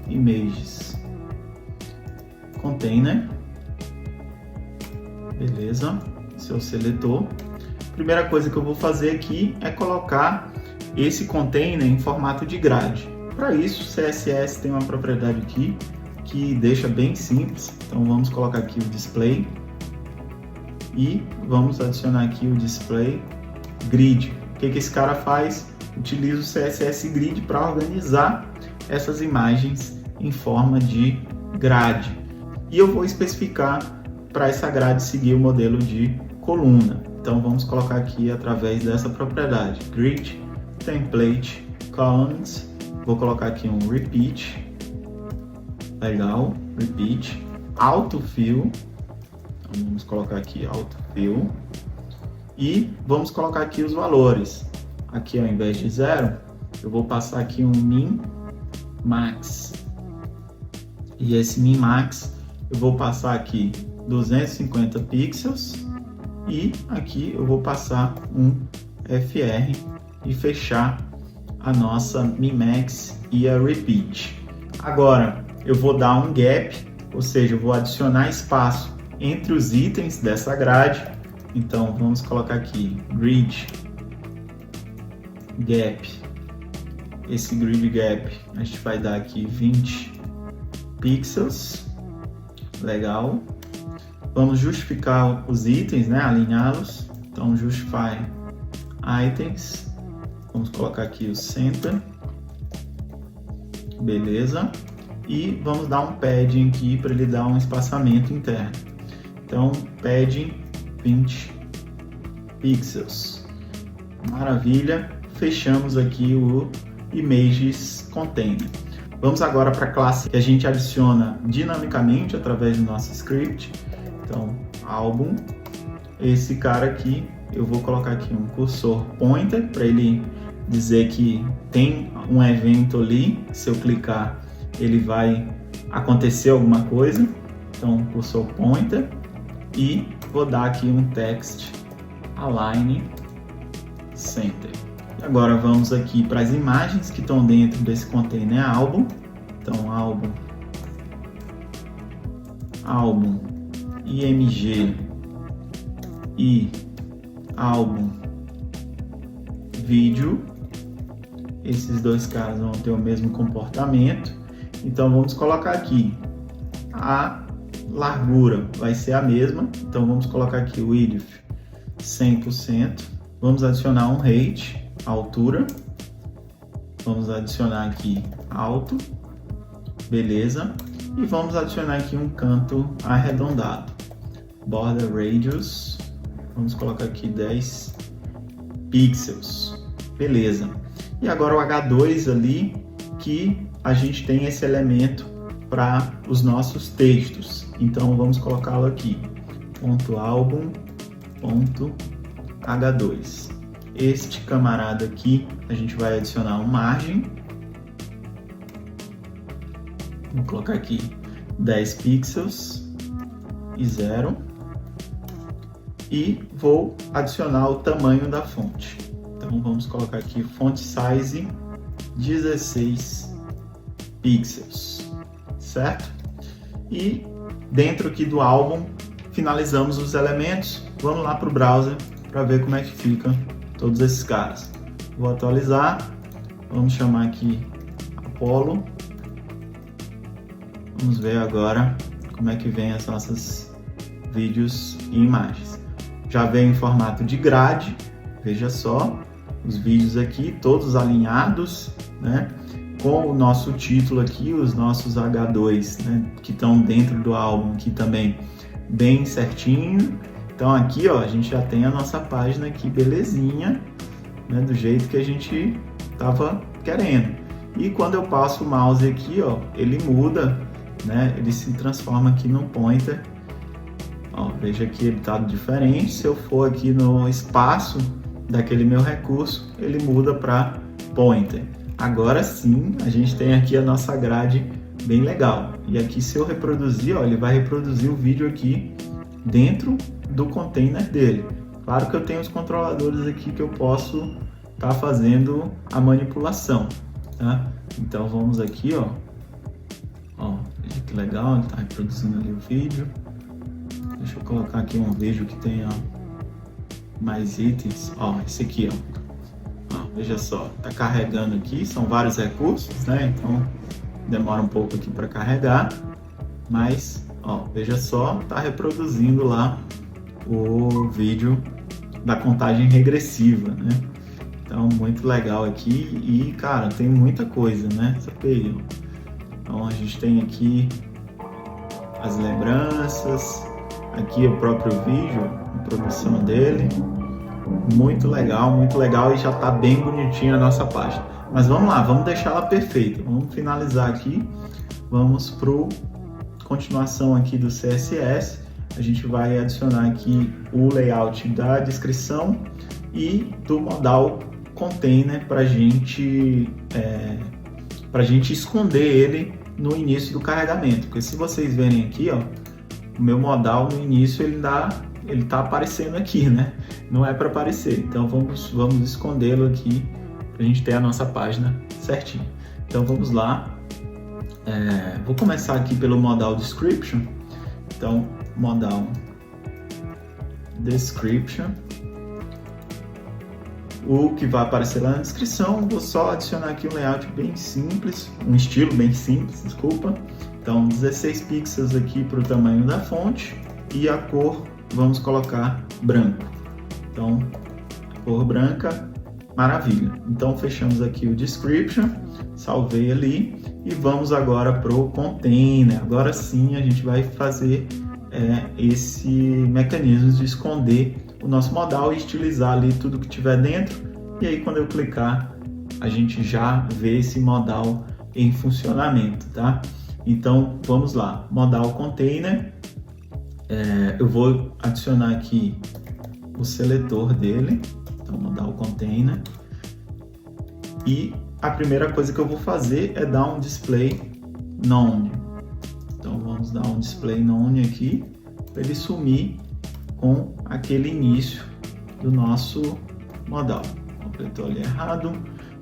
Images Container, beleza, seu seletor. Primeira coisa que eu vou fazer aqui é colocar esse container em formato de grade. Para isso, o CSS tem uma propriedade aqui que deixa bem simples. Então vamos colocar aqui o display e vamos adicionar aqui o display grid. O que esse cara faz? Utiliza o CSS grid para organizar essas imagens em forma de grade. E eu vou especificar para essa grade seguir o modelo de coluna. Então vamos colocar aqui através dessa propriedade, grid template columns. Vou colocar aqui um repeat, legal, repeat, autofill. Então vamos colocar aqui autofill e vamos colocar aqui os valores. Aqui ao invés de 0, eu vou passar aqui um min max. E esse min max eu vou passar aqui 250 pixels e aqui eu vou passar um FR e fechar a nossa min max e a repeat. Agora eu vou dar um gap, ou seja, eu vou adicionar espaço entre os itens dessa grade. Então vamos colocar aqui grid gap. Esse grid gap a gente vai dar aqui 20 pixels, legal. Vamos justificar os itens, né? Alinhá-los. Então justify items, vamos colocar aqui o center, beleza. E vamos dar um padding aqui para ele dar um espaçamento interno. Então padding 20 pixels, maravilha. Fechamos aqui o Images Container. Vamos agora para a classe que a gente adiciona dinamicamente através do nosso script. Então, álbum, esse cara aqui, eu vou colocar aqui um cursor pointer para ele dizer que tem um evento ali. Se eu clicar, ele vai acontecer alguma coisa. Então, cursor pointer e vou dar aqui um text align center. Agora vamos aqui para as imagens que estão dentro desse container álbum. Então álbum img e álbum vídeo. Esses dois caras vão ter o mesmo comportamento. Então vamos colocar aqui a largura vai ser a mesma. Então vamos colocar aqui o width 100%. Vamos adicionar um height, altura. Vamos adicionar aqui alto, beleza. E vamos adicionar aqui um canto arredondado. border radius, vamos colocar aqui 10 pixels, beleza. E agora o H2 ali, que a gente tem esse elemento para os nossos textos, então vamos colocá-lo aqui, .album.h2. Este camarada aqui, a gente vai adicionar um margem, vou colocar aqui 10 pixels e 0, e vou adicionar o tamanho da fonte. Então vamos colocar aqui font size 16 pixels, certo? E dentro aqui do álbum finalizamos os elementos. Vamos lá para o browser para ver como é que fica todos esses caras. Vou atualizar, vamos chamar aqui Apollo. Vamos ver agora como é que vem as nossas vídeos e imagens. Já vem em formato de grade, veja só, os vídeos aqui todos alinhados, né? Com o nosso título aqui, os nossos H2, né? Que estão dentro do álbum aqui também bem certinho. Então aqui, ó, a gente já tem a nossa página aqui belezinha, né? Do jeito que a gente estava querendo. E quando eu passo o mouse aqui, ó, ele muda, né? Ele se transforma aqui num pointer. Ó, veja que ele está diferente. Se eu for aqui no espaço daquele meu recurso, ele muda para pointer. Agora sim, a gente tem aqui a nossa grade bem legal. E aqui, se eu reproduzir, ó, ele vai reproduzir o vídeo aqui dentro do container dele. Claro que eu tenho os controladores aqui que eu posso estar fazendo a manipulação, tá? Então vamos aqui, ó, veja que legal, ele está reproduzindo ali o vídeo. Deixa eu colocar aqui um vídeo que tenha mais itens. Ó, esse aqui, ó. Veja só, tá carregando aqui, são vários recursos, né? Então demora um pouco aqui para carregar, mas ó, veja só, tá reproduzindo lá o vídeo da contagem regressiva, né? Então muito legal aqui e, cara, tem muita coisa, né? Essa API, ó. Então a gente tem aqui as lembranças, aqui o próprio vídeo, a produção dele, muito legal e já está bem bonitinha a nossa página. Mas vamos lá, vamos deixar ela perfeita, vamos finalizar aqui, vamos para continuação aqui do CSS, a gente vai adicionar aqui o layout da descrição e do modal container para a gente esconder ele no início do carregamento, porque se vocês verem aqui, ó, o meu modal no início ele tá aparecendo aqui, né? Não é para aparecer, então vamos escondê-lo aqui para a gente ter a nossa página certinha. Então vamos lá, vou começar aqui pelo modal description. Então modal description, o que vai aparecer lá na descrição, vou só adicionar aqui um layout bem simples, um estilo bem simples, desculpa. Então 16 pixels aqui para o tamanho da fonte e a cor vamos colocar branco. Então cor branca, maravilha. Então fechamos aqui o description, salvei ali e vamos agora para o container. Agora sim a gente vai fazer esse mecanismo de esconder o nosso modal e estilizar ali tudo que tiver dentro. E aí quando eu clicar a gente já vê esse modal em funcionamento, tá? Então vamos lá, modal container, eu vou adicionar aqui o seletor dele, então modal container, e a primeira coisa que eu vou fazer é dar um display none. Então vamos dar um display none aqui para ele sumir com aquele início do nosso modal. Completou ali errado.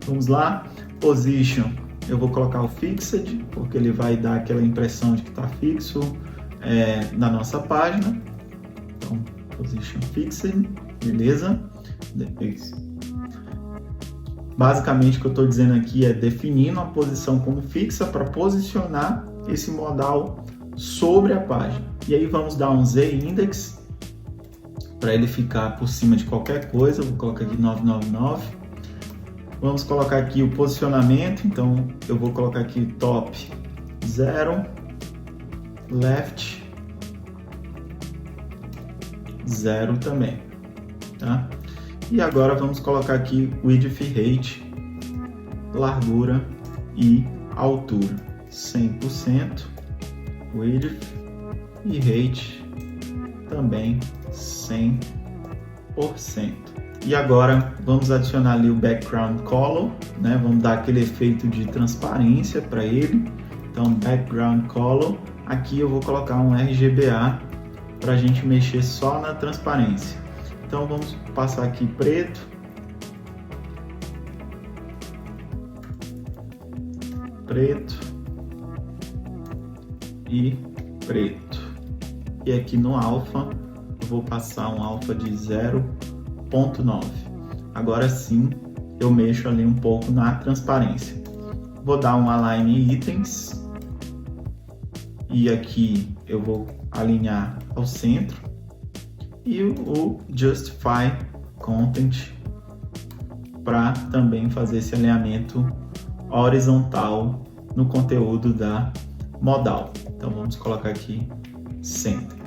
Vamos lá, position. Eu vou colocar o fixed, porque ele vai dar aquela impressão de que está fixo na nossa página. Então, position fixed, beleza? Depois, basicamente o que eu estou dizendo aqui é definindo a posição como fixa para posicionar esse modal sobre a página. E aí vamos dar um z-index para ele ficar por cima de qualquer coisa. Eu vou colocar aqui 999. Vamos colocar aqui o posicionamento, então eu vou colocar aqui top 0, left 0 também, tá? E agora vamos colocar aqui width height, largura e altura, 100%, width e height também 100%. E agora vamos adicionar ali o background color, né? Vamos dar aquele efeito de transparência para ele. Então, background color, aqui eu vou colocar um RGBA para a gente mexer só na transparência. Então vamos passar aqui preto, preto e preto. E aqui no alpha eu vou passar um alpha de 0.9. Agora sim eu mexo ali um pouco na transparência. Vou dar um align itens e aqui eu vou alinhar ao centro e o justify content para também fazer esse alinhamento horizontal no conteúdo da modal. Então vamos colocar aqui center,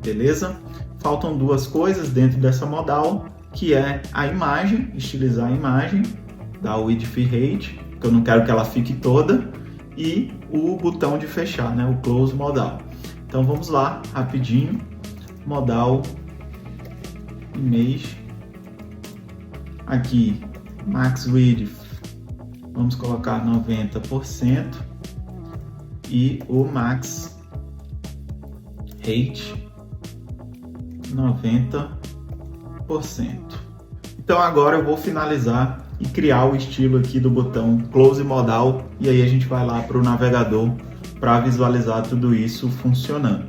beleza? Faltam duas coisas dentro dessa modal, que é a imagem, estilizar a imagem, dar o width height, que eu não quero que ela fique toda, e o botão de fechar, né, o close modal. Então vamos lá, rapidinho, modal image, aqui max width, vamos colocar 90% e o max height 90%. Então agora eu vou finalizar e criar o estilo aqui do botão close modal e aí a gente vai lá para o navegador para visualizar tudo isso funcionando.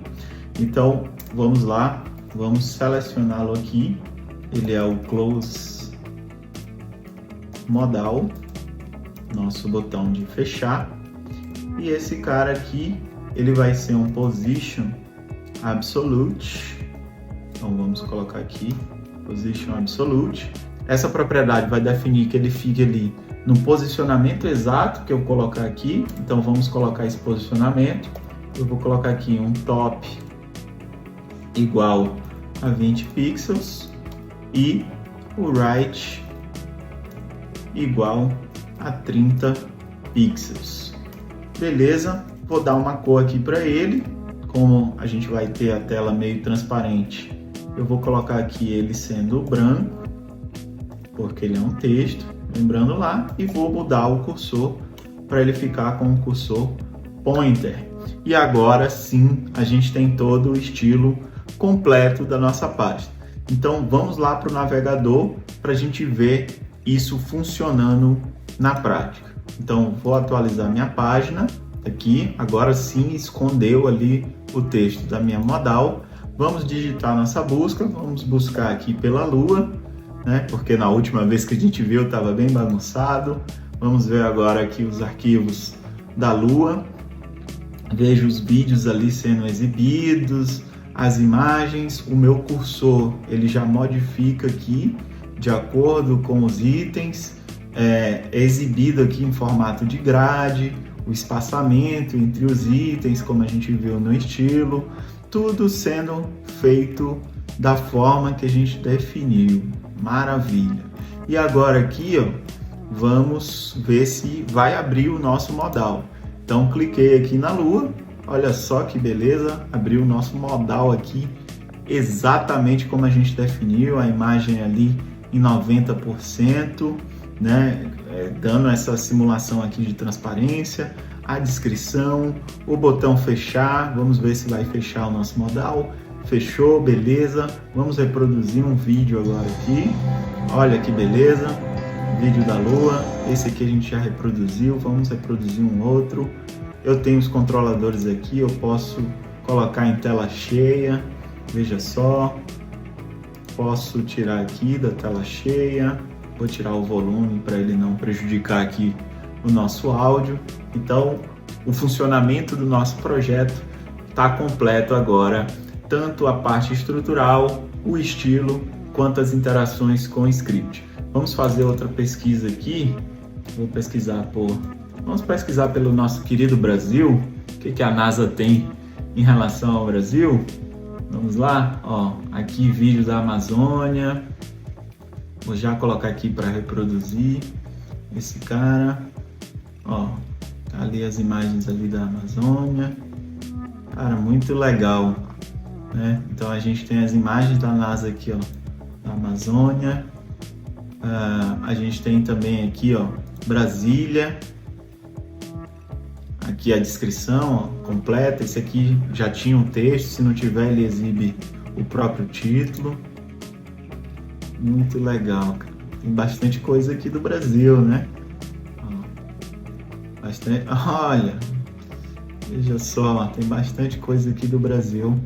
Então vamos lá, vamos selecioná-lo aqui, ele é o close modal, nosso botão de fechar, e esse cara aqui ele vai ser um position absolute. Então vamos colocar aqui position absolute. Essa propriedade vai definir que ele fique ali no posicionamento exato que eu colocar aqui. Então vamos colocar esse posicionamento. Eu vou colocar aqui um top igual a 20 pixels e o right igual a 30 pixels. Beleza? Vou dar uma cor aqui para ele. Como a gente vai ter a tela meio transparente, eu vou colocar aqui ele sendo branco, porque ele é um texto, lembrando lá, e vou mudar o cursor para ele ficar com o cursor pointer. E agora sim, a gente tem todo o estilo completo da nossa página. Então vamos lá para o navegador para a gente ver isso funcionando na prática. Então vou atualizar minha página aqui, agora sim escondeu ali o texto da minha modal. Vamos digitar nossa busca, vamos buscar aqui pela Lua, né? Porque na última vez que a gente viu estava bem bagunçado. Vamos ver agora aqui os arquivos da Lua. Vejo os vídeos ali sendo exibidos, as imagens, o meu cursor ele já modifica aqui de acordo com os itens, é exibido aqui em formato de grade, o espaçamento entre os itens, como a gente viu no estilo, tudo sendo feito da forma que a gente definiu. Maravilha! E agora aqui, ó, vamos ver se vai abrir o nosso modal. Então cliquei aqui na Lua, olha só que beleza, abriu o nosso modal aqui, exatamente como a gente definiu, a imagem ali em 90%, né, dando essa simulação aqui de transparência, a descrição, o botão fechar, vamos ver se vai fechar o nosso modal. Fechou, beleza. Vamos reproduzir um vídeo agora aqui. Olha que beleza, vídeo da Lua. Esse aqui a gente já reproduziu, vamos reproduzir um outro. Eu tenho os controladores aqui, eu posso colocar em tela cheia, veja só. Posso tirar aqui da tela cheia, vou tirar o volume para ele não prejudicar aqui o nosso áudio. Então, o funcionamento do nosso projeto está completo agora, tanto a parte estrutural, o estilo, quanto as interações com o script. Vamos fazer outra pesquisa aqui. Vamos pesquisar pelo nosso querido Brasil. O que a NASA tem em relação ao Brasil? Vamos lá, ó, aqui vídeo da Amazônia. Vou já colocar aqui para reproduzir esse cara. Ó, tá ali as imagens ali da Amazônia. Cara, muito legal, né? Então a gente tem as imagens da NASA aqui, ó, da Amazônia. A gente tem também aqui, ó, Brasília. Aqui a descrição, ó, completa. Esse aqui já tinha um texto, se não tiver ele exibe o próprio título. Muito legal, cara. Tem bastante coisa aqui do Brasil, né? Ó, bastante... Olha, veja só, tem bastante coisa aqui do Brasil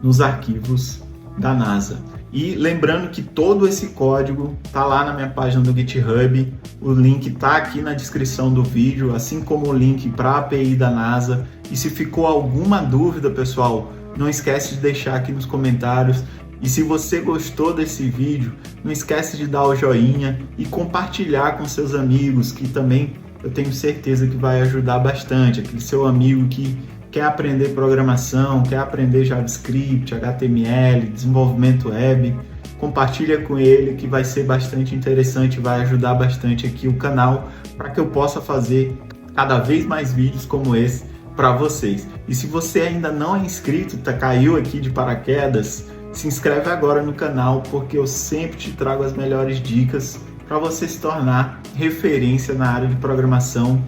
nos arquivos da NASA. E lembrando que todo esse código tá lá na minha página do GitHub, o link tá aqui na descrição do vídeo, assim como o link para a API da NASA. E se ficou alguma dúvida, pessoal, não esquece de deixar aqui nos comentários. E se você gostou desse vídeo, não esquece de dar o joinha e compartilhar com seus amigos, que também eu tenho certeza que vai ajudar bastante. Aquele seu amigo que quer aprender programação, quer aprender JavaScript, HTML, desenvolvimento web, compartilha com ele que vai ser bastante interessante, vai ajudar bastante aqui o canal para que eu possa fazer cada vez mais vídeos como esse para vocês. E se você ainda não é inscrito, caiu aqui de paraquedas, se inscreve agora no canal, porque eu sempre te trago as melhores dicas para você se tornar referência na área de programação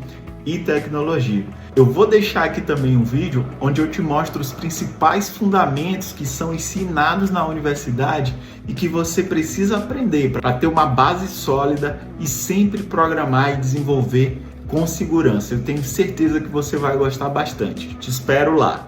e tecnologia. Eu vou deixar aqui também um vídeo onde eu te mostro os principais fundamentos que são ensinados na universidade e que você precisa aprender para ter uma base sólida e sempre programar e desenvolver com segurança. Eu tenho certeza que você vai gostar bastante. Te espero lá!